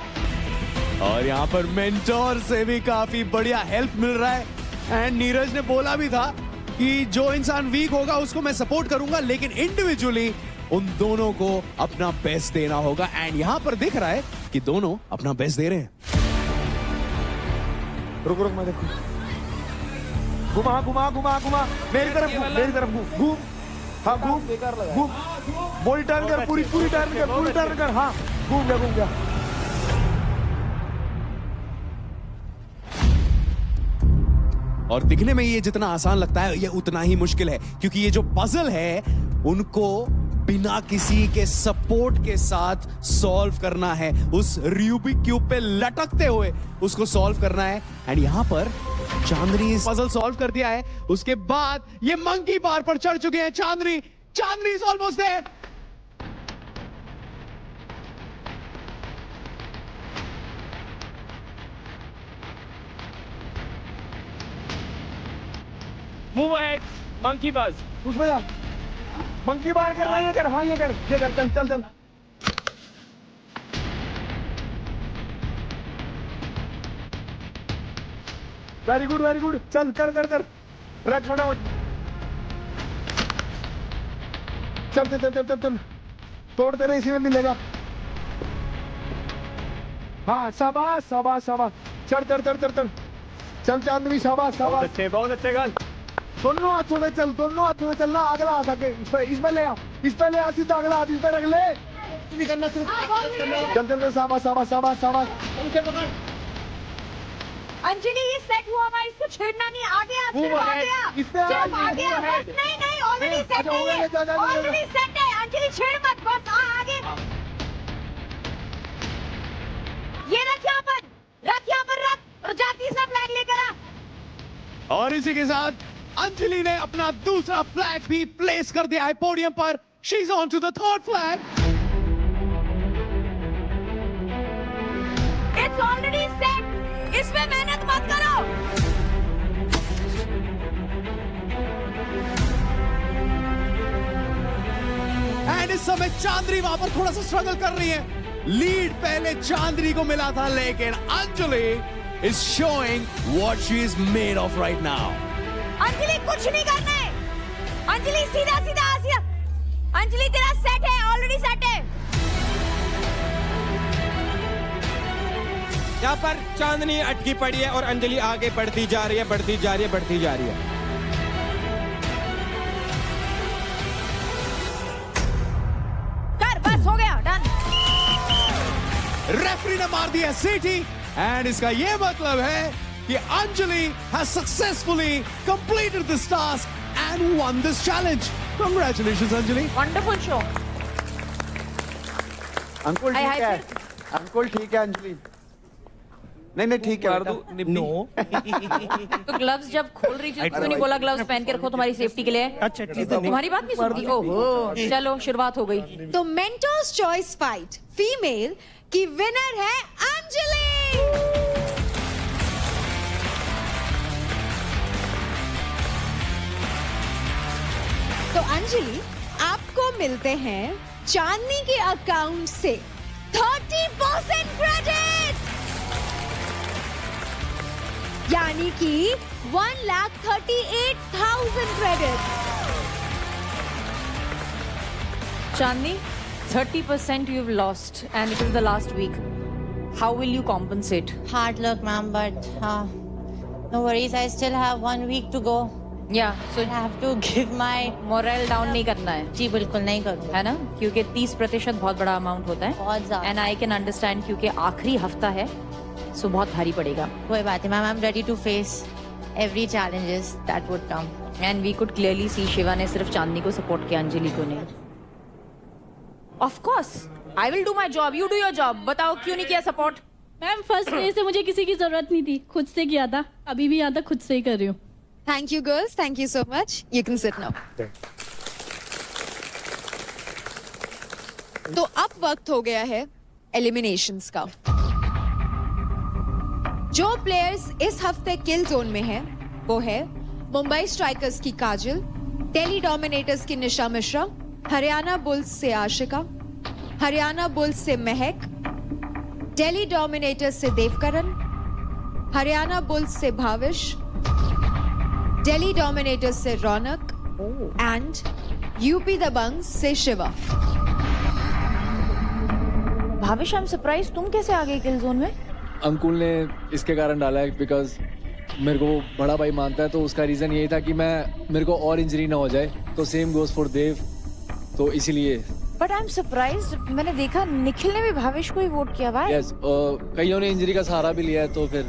और यहाँ पर मेंटोर से भी काफी बढ़िया हेल्प मिल रहा है। एंड नीरज ने बोला भी था कि जो इंसान वीक होगा उसको मैं सपोर्ट करूंगा, लेकिन इंडिविजुअली उन दोनों को अपना बेस्ट देना होगा। एंड यहाँ पर दिख रहा है कि दोनों अपना बेस्ट दे रहे हैं। रुक रुक मैं देखू, घुमा घुमा घुमा घुमा, मेरी तरफ घूम, हाँ घूम, बॉडी टर्न कर, पूरी टर्न कर, हाँ घूम गया। और दिखने में ये जितना आसान लगता है ये उतना ही मुश्किल है, क्योंकि ये जो पजल है उनको बिना किसी के सपोर्ट के साथ सॉल्व करना है, उस रूबिक क्यूब पे लटकते हुए उसको सॉल्व करना है। एंड यहां पर चांदनी पजल सॉल्व कर दिया है, उसके बाद ये मंकी बार पर चढ़ चुके हैं Chandni is almost there. Move ahead, monkey बस। उसमें जा, मंकी बार कर रहा है, ये कर, हाँ ये कर, चल। वेरी गुड, चल कर, रख छोड़ा हो, चल, तोड़ते रहे, इसी में मिलेगा। हाँ शाबाश, चल चांदनी, शाबाश। बहुत अच्छे गल। दोनों हाथों में चलना, अगला हाथ आके इसमें ले आ, सीधा अगला हाथ इस पे रख ले, नहीं करना सिर्फ। चल, शाबाश। अंजलि ये सेट हुआ हमारा, इसको छेड़ना नहीं, आगे आ, नहीं ऑलरेडी सेट है, ऑलरेडी सेट है। अंजलि छेड़ मत, बस आगे। ये रख यहाँ पर रख, और जाती सब फ्लैग लेकर आ। और इसी के साथ अंजलि ने अपना दूसरा फ्लैग भी प्लेस कर दिया है पोडियम पर। She is on to the third flag. It's already set, इसमें मेहनत मत करो। एंड इस समय चांदनी वहां पर थोड़ा सा स्ट्रगल कर रही है। लीड पहले चांदनी को मिला था, लेकिन Anjali is showing what she is made of right now. Anjali कुछ नहीं करना है, अंजलि सीधा। अंजलि तेरा सेट है, ऑलरेडी सेट है। यहाँ पर चांदनी अटकी पड़ी है और अंजलि आगे बढ़ती जा रही है। कर, बस हो गया, डन। रेफरी ने मार दिया सीटी, एंड इसका ये मतलब है कि Anjali has successfully completed this task and won this challenge. Congratulations, Anjali. Wonderful show. अंकुल ठीक है अंजलि। नहीं ठीक है। तो ग्लव्स जब खोल रही थी तो नहीं बोला ग्लव्स पहन के रखो तुम्हारी सेफ्टी के लिए? अच्छा तुम्हारी बात नहीं सुनती। ओहो, चलो शुरुआत हो गई। तो मेंटोर्स चॉइस फाइट फीमेल की विनर है अंजलि। तो अंजलि, आपको मिलते हैं चांदनी के अकाउंट से 30% क्रेडिट, यानी कि 1,38,000 credit. Chandni, 30% you've lost and it is the last week. How will you compensate? Hard luck, ma'am, but no worries. I still have 1 week to go. Yeah, so I have to give my morale down नहीं करना है। जी बिल्कुल नहीं करूँगा, है ना, क्योंकि 30% बहुत बड़ा अमाउंट होता है। बहुत ज़्यादा। And I can understand क्योंकि आखिरी हफ्ता है, सो बहुत भारी पड़ेगा। कोई बात नहीं ma'am, I'm ready to face every challenges that would come. And we could clearly see Shiva ने सिर्फ चांदनी को सपोर्ट किया, अंजलि को नहीं। Of course, I will do my job. You do your job. बताओ क्यों नहीं किया सपोर्ट? मैम फर्स्ट डे से मुझे किसी की जरूरत नहीं थी, खुद से किया था, अभी भी यहाँ तक खुद से ही कर रही हूँ। Thank you girls, thank you so much. You can sit now. तो अब वक्त हो गया है एलिमिनेशंस का। जो प्लेयर्स इस हफ्ते किल जोन में हैं, वो है मुंबई स्ट्राइकर्स की काजल, दिल्ली डोमिनेटर्स की निशा मिश्रा, हरियाणा बुल्स से आशिका, हरियाणा बुल्स से महक, दिल्ली डोमिनेटर्स से देवकरण, हरियाणा बुल्स से भाविश, दिल्ली डोमिनेटर्स से रौनक एंड यूपी दबंग से Shiva. Bhavish, I am surprise, तुम कैसे आ गए किल जोन में? अंकुल ने इसके कारण डाला है बिकॉज मेरे को बड़ा भाई मानता है, तो उसका रीज़न यही था कि मेरे को और इंजरी ना हो जाए, तो सेम गोज फॉर देव, तो इसीलिए। बट आई एम सरप्राइज्ड, मैंने देखा निखिल ने भी भावेश को ही वोट किया भाई। यस, कईयों ने इंजरी का सहारा भी लिया है, तो फिर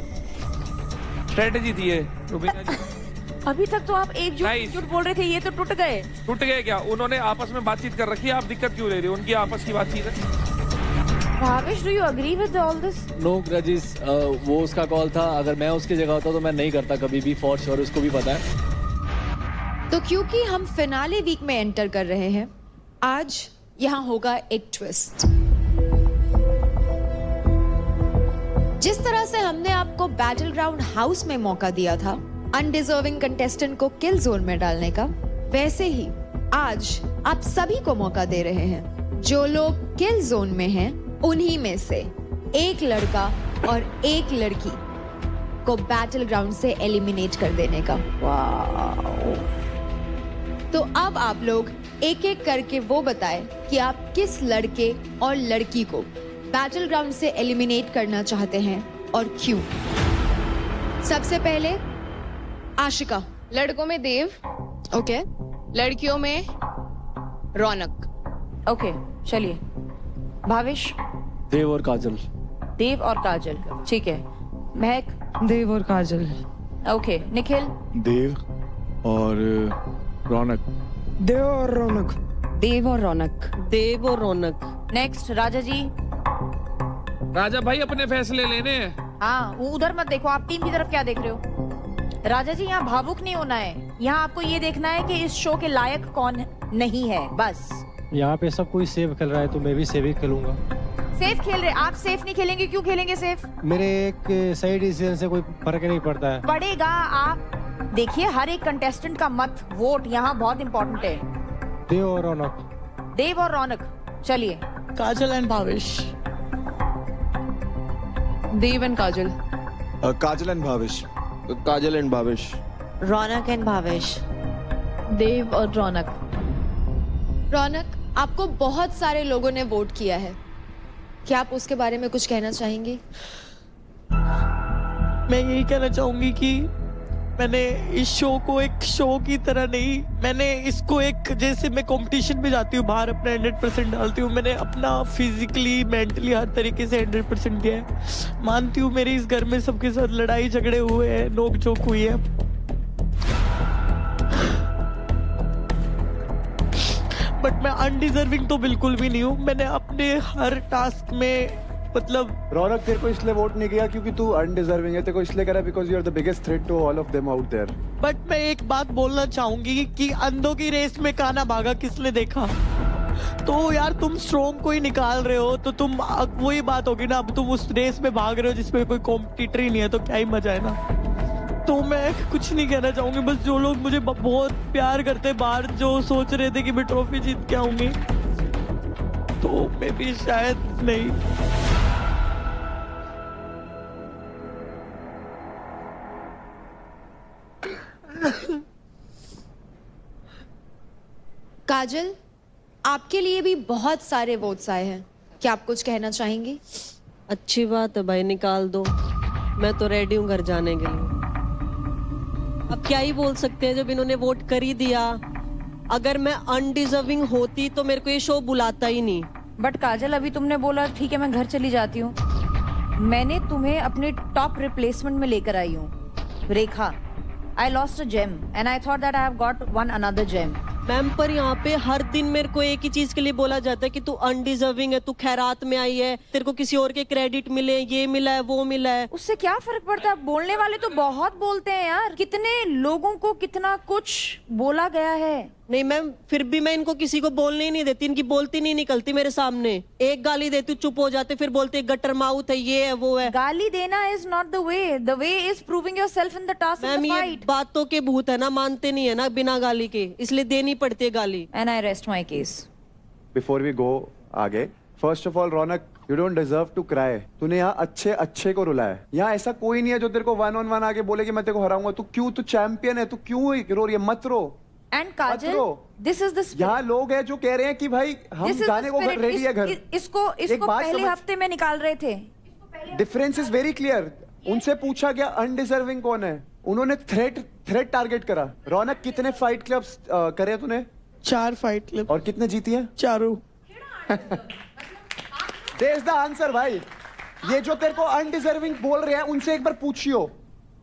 स्ट्रेटेजी दी है रुबीना जी। अभी तक तो आप एक झूठ बोल रहे थे, ये तो टूट गए। टूट गए क्या? उन्होंने आपस में बातचीत कर रखी है, आप दिक्कत क्यों ले रहे हो? उनकी आपस की बातचीत है। Bhavesh, do you agree with all this? No grudges, वो उसका कॉल था। अगर मैं उसकी जगह होता तो मैं नहीं करता कभी भी, फॉर श्योर, उसको भी पता है। तो क्योंकि हम फिनाले वीक में एंटर कर रहे हैं, आज यहाँ होगा एक ट्विस्ट। जिस तरह से हमने आपको बैटल ग्राउंड हाउस में मौका दिया था अनडिजर्विंग कंटेस्टेंट को किल जोन में डालने का, वैसे ही आज आप सभी को मौका दे रहे हैं। जो लोग किल जोन में हैं, उन्हीं में से एक लड़का और एक लड़की को बैटल ग्राउंड से एलिमिनेट कर देने का। तो अब आप लोग एक एक करके वो बताएं कि आप किस लड़के और लड़की को बैटल ग्राउंड से एलिमिनेट करना चाहते हैं और क्यों। सबसे पहले आशिका। लड़कों में देव, ओके। लड़कियों में रौनक। ओके, चलिए। भावेश? देव और काजल। देव और काजल, ठीक है। महक? देव और काजल। ओके। निखिल? देव और रौनक। देव और रौनक। देव और रौनक। देव और रौनक। नेक्स्ट राजा जी। राजा भाई अपने फैसले लेने हैं। हाँ, वो उधर मत देखो, आप टीम की तरफ क्या देख रहे हो। राजा जी, यहाँ भावुक नहीं होना है, यहाँ आपको ये देखना है कि इस शो के लायक कौन नहीं है, बस। यहाँ पे सब कोई सेफ खेल रहा है, तो मैं भी सेफ ही खेलूंगा। सेफ खेल रहे? आप सेफ नहीं खेलेंगे, क्यों खेलेंगे सेफ? मेरे एक सही डिसीजन से कोई फर्क नहीं पड़ता है। पड़ेगा। आप देखिए, हर एक कंटेस्टेंट का मत, वोट यहाँ बहुत इंपॉर्टेंट है। देव और रौनक। देव और रौनक, चलिए। Kajal and Bhavesh. Dev and Kajal. Kajal and Bhavesh. Kajal and Bhavesh. Raunak and Bhavesh. Dev और रौनक। रौनक, आपको बहुत सारे लोगों ने वोट किया है, क्या आप उसके बारे में कुछ कहना चाहेंगी? मैं यही कहना चाहूंगी कि मैंने इस शो को एक शो की तरह नहीं, मैंने इसको एक, जैसे मैं कंपटीशन में जाती हूँ बाहर अपना 100% डालती हूँ, मैंने अपना फिजिकली मेंटली हर तरीके से 100% दिया है। मानती हूँ मेरे इस घर में सबके साथ लड़ाई झगड़े हुए हैं, नोक झोंक हुई है, बट मैं अनडिजर्विंग तो बिल्कुल भी नहीं हूँ। मैंने अपने हर टास्क में, मतलब रौनक, तेरे को इसलिए वोट नहीं किया क्योंकि तू अनडिजर्विंग है, तेरे को इसलिए करा because you are the biggest threat to all of them out there. But मैं एक बात बोलना चाहूंगी कि अंधों की रेस में काना भागा किसने देखा। तो यार तुम स्ट्रॉन्ग को ही निकाल रहे हो, तो तुम वही बात होगी ना, अब तुम उस रेस में भाग रहे हो जिसमें कोई कॉम्पिटिटर ही नहीं है, तो क्या ही मजा है ना। तो मैं कुछ नहीं कहना चाहूंगी, बस जो लोग मुझे बहुत प्यार करते बाहर, जो सोच रहे थे कि मैं ट्रॉफी जीत के आऊंगी, तो मैं भी शायद नहीं। काजल, आपके लिए भी बहुत सारे वोट्स आए हैं, क्या आप कुछ कहना चाहेंगी? अच्छी बात है भाई, निकाल दो, मैं तो रेडी हूँ घर जाने के लिए। अब क्या ही बोल सकते हैं जब इन्होंने वोट कर ही दिया। अगर मैं अनडिजर्विंग होती तो मेरे को ये शो बुलाता ही नहीं। बट काजल, अभी तुमने बोला ठीक है मैं घर चली जाती हूँ, मैंने तुम्हें अपने टॉप रिप्लेसमेंट में लेकर आई हूँ, रेखा। I lost a gem and I thought that I have got one another gem. Ma'am, पर यहाँ पे हर दिन मेरे को एक ही चीज के लिए बोला जाता है कि तू अनडिजर्विंग है, तू खैरात में आई है, तेरे को किसी और के क्रेडिट मिले, ये मिला है, वो मिला है। उससे क्या फर्क पड़ता है? बोलने वाले तो बहुत बोलते हैं यार, कितने लोगों को कितना कुछ बोला गया है। नहीं मैम, फिर भी मैं इनको किसी को बोलने ही नहीं देती, इनकी बोलती नहीं निकलती मेरे सामने। एक गाली देती हूँ चुप हो जाते, फिर बोलते गटर माउथ है, ये है, वो है। गाली देना is not the way is proving yourself in the task of the fight. बातों के भूत है ना, मानते नहीं है ना बिना गाली के, इसलिए देनी पड़ती है गाली। And I rest my case. Before we go आगे, first of all Raunak, you don't deserve to cry. तूने यहाँ अच्छे अच्छे को रुलाया है। यहाँ ऐसा कोई नहीं है जो तेरे को 1-on-1 आके बोले कि मैं तेरे को हराऊंगा। तू क्यों, तू चैंपियन है, तू क्यों रो रही है? मत रो। And Kajal, this is the spirit. यहाँ लोग हैं जो कह रहे हैं कि भाई हम जाने को रेडी है घर। इसको पहले हफ्ते में निकाल रहे थे। Difference is very clear. उनसे पूछा गया अनडिजर्विंग कौन है, उन्होंने थ्रेट टारगेट करा। रौनक, कितने फाइट क्लब्स करे तूने? 4 फाइट क्लब। और कितने जीती है? चारों। देयर इज द आंसर भाई। ये जो तेरे को अनडिजर्विंग बोल रहे हैं उनसे एक बार पूछियो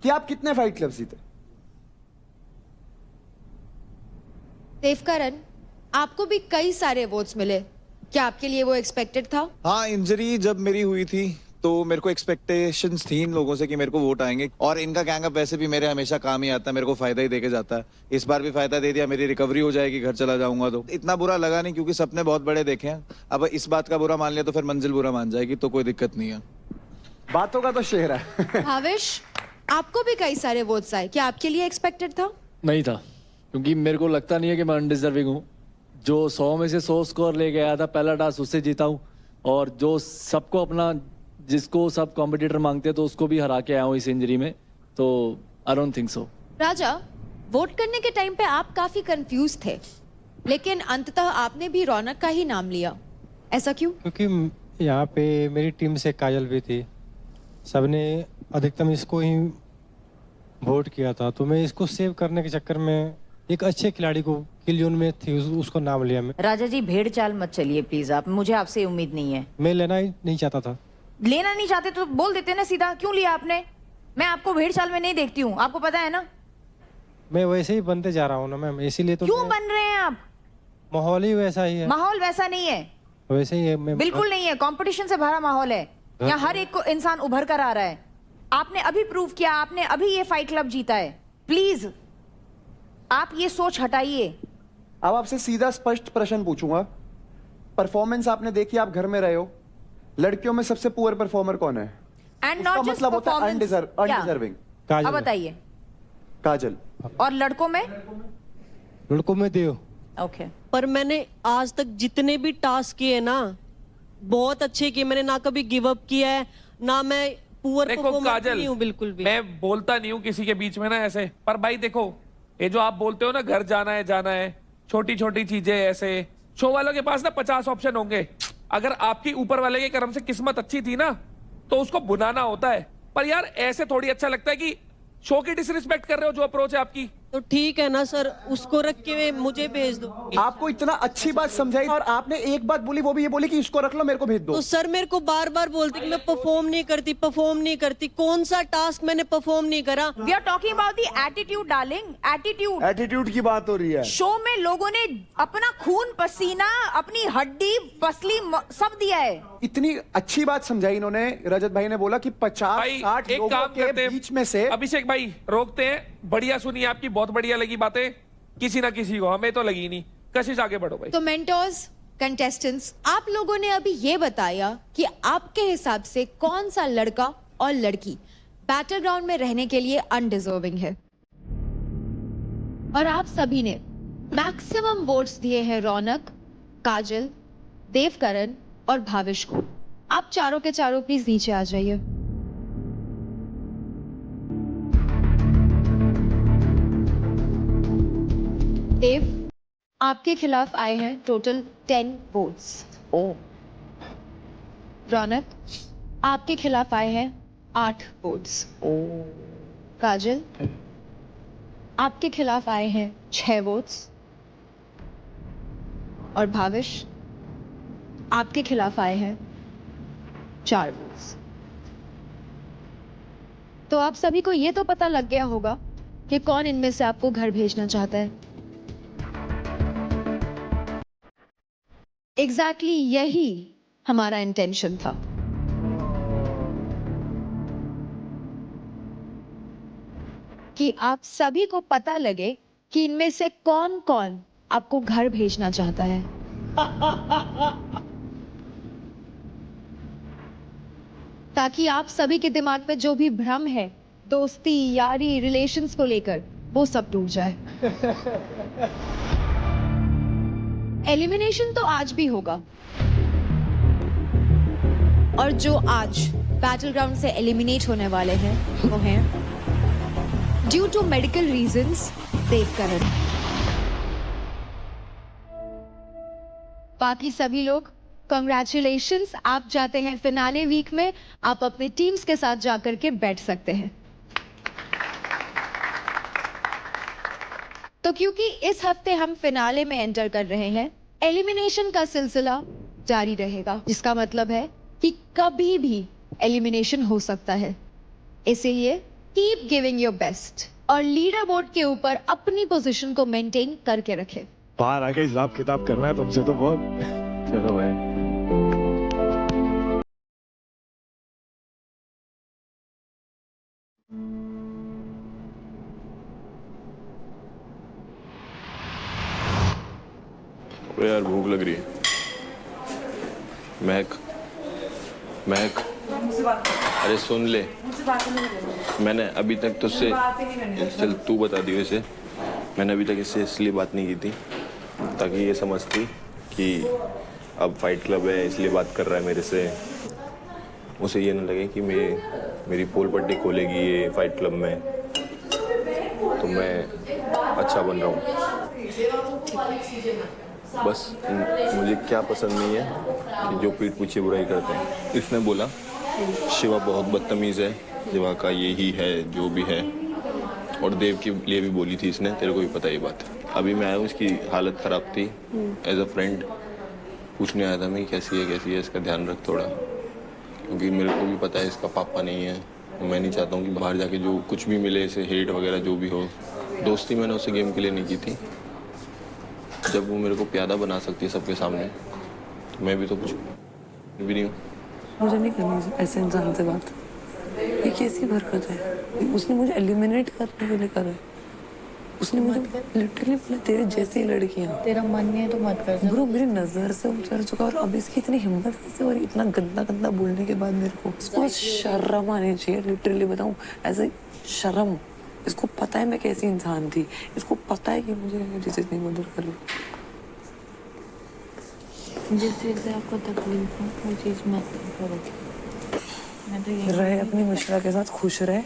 कि आप कितने फाइट क्लब जीते। देवकरण, आपको भी कई सारे वोट्स मिले, क्या आपके लिए वो एक्सपेक्टेड था? हाँ, इंजरी जब मेरी हुई थी तो मेरे को एक्सपेक्टेशंस थी इन लोगों से कि मेरे को वोट आएंगे, और इनका गैंग अप वैसे भी मेरे हमेशा काम ही आता है, मेरे को फायदा ही देके जाता है। इस बार भी फायदा दे दिया, मेरी रिकवरी हो जाएगी, घर चला जाऊंगा। तो इतना बुरा लगा नहीं क्योंकि सपने बहुत बड़े देखे हैं। अब इस बात का बुरा मान लिया तो फिर मंजिल बुरा मान जाएगी, तो कोई दिक्कत नहीं है। बातों का तो शेर है। भावेश, आपको भी कई सारे वोट्स आए, क्या आपके लिए एक्सपेक्टेड था? नहीं था, क्योंकि मेरे को लगता नहीं है कि मैं अनडिजर्विंग हूँ। जो 100 में से 100 स्कोर लेके आया था पहला टास्क, उससे जीता हूँ, और जो सबको अपना, जिसको सब कॉम्पिटिटर मांगते हैं तो उसको भी हरा के आया हूँ इस इंजरी में, तो I don't think so. Raja, vote करने के टाइम पे आप काफी कंफ्यूज थे, लेकिन अंततः आपने भी रौनक का ही नाम लिया, ऐसा क्यों? क्योंकि यहाँ पे मेरी टीम से काजल भी थी, सबने अधिकतम इसको ही वोट किया था, तो मैं इसको सेव करने के चक्कर में एक अच्छे खिलाड़ी को किल जोन में थी उसको नाम लिया मैं। राजा जी, भेड़ चाल मत चलिए प्लीज, आप, मुझे आपसे उम्मीद नहीं है। मैं लेना ही नहीं चाहता था। लेना नहीं चाहते तो बोल देते ना सीधा, क्यों लिया आपने? मैं आपको भेड़ चाल में नहीं देखती हूँ, आपको पता है ना। मैं वैसे ही बनते जा रहा हूँ ना मैम, इसीलिए तो। क्यों बन रहे हैं आप? माहौल ही वैसा ही है। माहौल वैसा नहीं है, वैसे ही है। मैं बिल्कुल नहीं है, कंपटीशन से भरा माहौल है यहाँ, हर एक को इंसान उभर कर आ रहा है। आपने अभी प्रूव किया, आपने अभी ये फाइट क्लब जीता है। प्लीज आप ये सोच हटाइए। अब आपसे सीधा स्पष्ट प्रश्न पूछूंगा, परफॉर्मेंस आपने देखी, आप घर में रहे हो, लड़कियों में सबसे पुअर परफॉर्मर कौन है? एंड नॉट जस्ट मतलब होता है अनडिजर्विंग। अब बताइए। काजल। और लड़कों में? लड़कों में देव। ओके। पर मैंने आज तक जितने भी टास्क किए ना, बहुत अच्छे किए। मैंने ना कभी गिव अप किया है, ना मैं पुअर देखो परफॉर्मर काजल, नहीं हूँ बिल्कुल भी। मैं बोलता नहीं हूँ किसी के बीच में ना ऐसे, पर भाई देखो, ये जो आप बोलते हो ना घर जाना है, छोटी छोटी चीजें ऐसे, शो वालों के पास ना 50 ऑप्शन होंगे। अगर आपकी ऊपर वाले के कर्म से किस्मत अच्छी थी ना तो उसको बुलाना होता है, पर यार ऐसे थोड़ी अच्छा लगता है कि शो की डिसरिस्पेक्ट कर रहे हो। जो अप्रोच है आपकी, तो ठीक है ना सर, उसको रख के मुझे भेज दो। आपको इतना अच्छी बात समझाई और आपने एक बात बोली, वो भी ये बोली कि इसको रख लो, मेरे को भेज दो। तो सर मेरे को बार बार बोलते कि मैं परफॉर्म नहीं करती। कौन सा टास्क मैंने परफॉर्म नहीं करा? We are talking about the attitude darling, attitude. Attitude की बात हो रही है। शो में लोगों ने अपना खून पसीना, अपनी हड्डी पसली सब दिया है। इतनी अच्छी बात समझाई इन्होंने। रजत भाई ने बोला कि 50-60 लोगों के बीच में से। अभिषेक भाई रोकते हैं, बढ़िया सुनी आपकी, बहुत बढ़िया लगी बातें, किसी ना किसी को, हमें तो लगी नहीं। कशिश आगे बढ़ो भाई। तो मेंटोर्स, कंटेस्टेंट्स, आप लोगों ने अभी ये बताया कि आपके हिसाब से कौन सा लड़का और लड़की बैटल ग्राउंड में रहने के लिए अनडिजर्विंग है, और आप सभी ने मैक्सिमम वोट्स दिए हैं रौनक, काजल, देवकरण और भाविश को। आप चारों के चारों प्लीज नीचे आ जाइए। देव, आपके खिलाफ आए हैं टोटल 10 वोट्स। रौनक, आपके खिलाफ आए हैं 8 वोट्स। काजल, आपके खिलाफ आए हैं 6 वोट्स। और भाविश, आपके खिलाफ आए हैं 4 वोट्स। तो आप सभी को ये तो पता लग गया होगा कि कौन इनमें से आपको घर भेजना चाहता है। एग्जैक्टली यही हमारा इंटेंशन था। कि आप सभी को पता लगे कि इनमें से कौन कौन आपको घर भेजना चाहता है। ताकि आप सभी के दिमाग में जो भी भ्रम है दोस्ती, यारी, रिलेशंस को लेकर, वो सब टूट जाए। एलिमिनेशन तो आज भी होगा, और जो आज बैटल ग्राउंड से एलिमिनेट होने वाले हैं वो हैं due to medical reasons Devkaran. बाकी सभी लोग कांग्रेचुलेशंस, आप जाते हैं फिनाले वीक में, आप अपने टीम्स के साथ जाकर के बैठ सकते हैं। तो क्योंकि इस हफ्ते हम फिनाले में एंटर कर रहे हैं, एलिमिनेशन का सिलसिला जारी रहेगा, जिसका मतलब है कि कभी भी एलिमिनेशन हो सकता है। इसलिए कीप गिविंग योर बेस्ट और लीडर बोर्ड के ऊपर अपनी पोजीशन को मेंटेन करके रखें। बाहर आके हिसाब किताब करना है तुमसे तो बहुत। चलो भाई। अरे यार भूख लग रही है। महक महक, अरे सुन ले, मैंने अभी तक तुझसे, चल तू बता दी वैसे, मैंने अभी तक इससे इसलिए बात नहीं की थी ताकि ये समझती कि अब फाइट क्लब है इसलिए बात कर रहा है मेरे से, उसे ये ना लगे कि मेरी पोल पट्टी खोलेगी ये फाइट क्लब में तो मैं अच्छा बन रहा हूँ। बस मुझे क्या पसंद नहीं है कि जो पीठ पीछे बुराई करते हैं। इसने बोला शिवा बहुत बदतमीज़ है, शिवा का यही है जो भी है, और देव के लिए भी बोली थी इसने, तेरे को भी पता ये बात है। अभी मैं आया हूँ, इसकी हालत ख़राब थी, एज अ फ्रेंड पूछने आया था मैं कैसी है, इसका ध्यान रख थोड़ा, क्योंकि मेरे को भी पता है इसका पापा नहीं है। मैं नहीं चाहता हूँ कि बाहर जाके जो कुछ भी मिले इसे, हेट वगैरह जो भी हो। दोस्ती मैंने उससे गेम के लिए नहीं की थी, जब वो मेरे को प्यादा बना सकती है सबके सामने तो मैं भी तो कुछ भी नहीं हूँ। मुझे नहीं करनी ऐसे इंसान से बात, ये कैसी हरकत है। उसने मुझे एलिमिनेट करने के लिए करा है, उसने मुझे लिटरली बोला तेरे जैसी लड़कियाँ, तेरा मन नहीं है तो मत कर। ब्रो मेरी नजर से उतर चुका, और अब इसकी इतनी हिम्मत कैसे, और इतना गंदा गंदा बोलने के बाद मेरे को इसको शर्म आनी चाहिए। लिटरली बताऊँ, ऐसे शर्म, इसको पता है मैं कैसी इंसान थी, इसको पता है कि मुझे जिसे इतनी मदद कर लो। जिस चीज़ से आपको तकलीफ हो वो चीज़ मत करो। मैं तो ये रहे अपनी मिश्रा के साथ खुश रहे।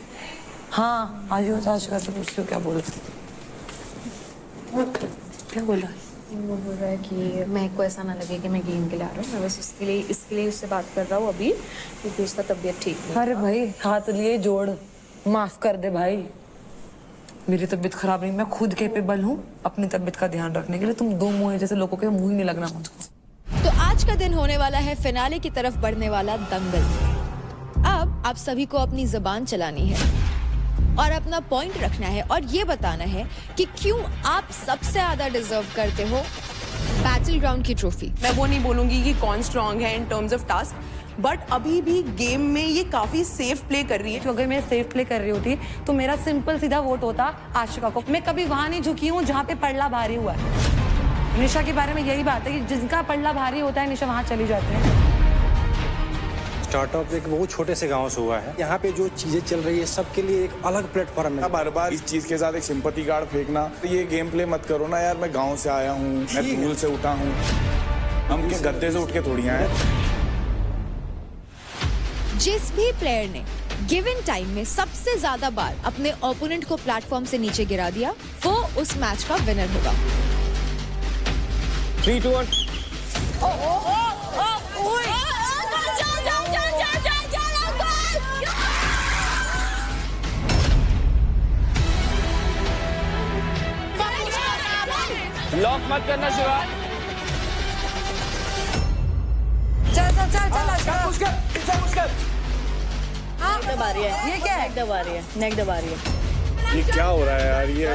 हाँ आज का सब उसको क्या बोला, क्या बोला? वो बोल रहा है कि महक को ऐसा ना लगे कि मैं गेम के लिए आ रहा हूँ, मैं बस इसके लिए उससे बात कर रहा हूँ अभी, क्योंकि उसका तबीयत ठीक नहीं। अरे भाई हाथ लिए जोड़, माफ कर दे भाई, मेरी तबीयत खराब नहीं, मैं खुद कैपेबल हूँ अपनी तबीयत का ध्यान रखने के लिए। तुम दो मुँह जैसे लोगों के मुँह ही नहीं लगना मुझको। तो आज का दिन होने वाला है फिनाले की तरफ बढ़ने वाला दंगल। अब आप सभी को अपनी जुबान चलानी है और अपना पॉइंट रखना है और ये बताना है कि क्यों आप सबसे ज्यादा डिजर्व करते हो बैटल ग्राउंड की ट्रॉफी। मैं वो नहीं बोलूंगी कि कौन स्ट्रांग है in terms of task, but अभी भी गेम में ये काफी सेफ प्ले कर रही है। तो अगर मैं सेफ प्ले कर रही होती तो मेरा सिंपल सीधा वोट होता आशिका को। मैं कभी वहां नहीं झुकी हूँ जहाँ पे पल्ला भारी हुआ है। निशा के बारे में यही बात है कि जिनका पल्ला भारी होता है निशा वहां चली जाती है। स्टार्टअप एक बहुत छोटे से गांव से हुआ है, यहाँ पे जो चीजें चल रही है सबके लिए एक अलग प्लेटफॉर्म है। बार बार इस चीज के साथ एक सिंपैथी कार्ड फेंकना, तो ये गेम प्ले मत करो ना यार। मैं गांव से आया हूँ, मैं धूल से उठा हूँ, हम के गद्दे से उठ के थोड़ी आए। जिस भी प्लेयर ने गिवन टाइम में सबसे ज्यादा बार अपने ओपोनेंट को प्लेटफॉर्म से नीचे गिरा दिया वो उस मैच का विनर होगा। 3, 2, 1 लॉक मत करना शिवा। चल नेक दबा रही है। ये क्या है? नेक दबा रही है। ये क्या हो रहा है यार? ये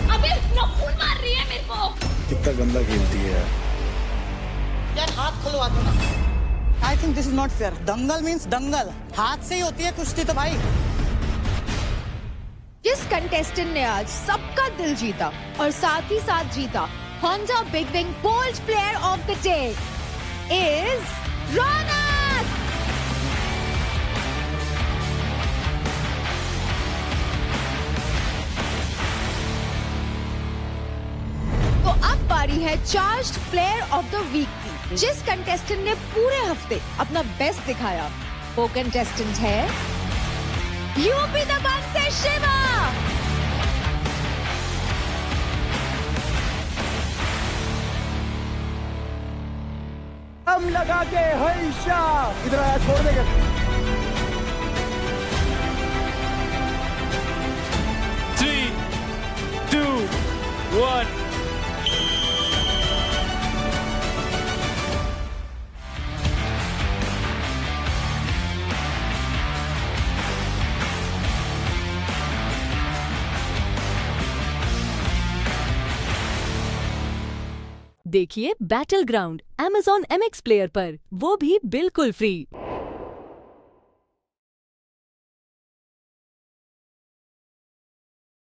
अबे खून मार रही है मेरे को। कितना गंदा खेलती है यार, हाथ खुलवा दो ना। I think this is not fair. Dangal means dangal, हाथ से ही होती है कुश्ती तो भाई। जिस कंटेस्टेंट ने आज सबका दिल जीता और साथ ही साथ जीता Honda big wing bold player of the day is Raunak. तो अब बारी है charged player of the week की। जिस कंटेस्टेंट ने पूरे हफ्ते अपना बेस्ट दिखाया वो कंटेस्टेंट है यूपी दबंग से शिवा। हम लगा के हईशा इधर आया, छोड़ देगा। 1. देखिए battle ground Amazon MX player पर, वो भी बिल्कुल फ्री।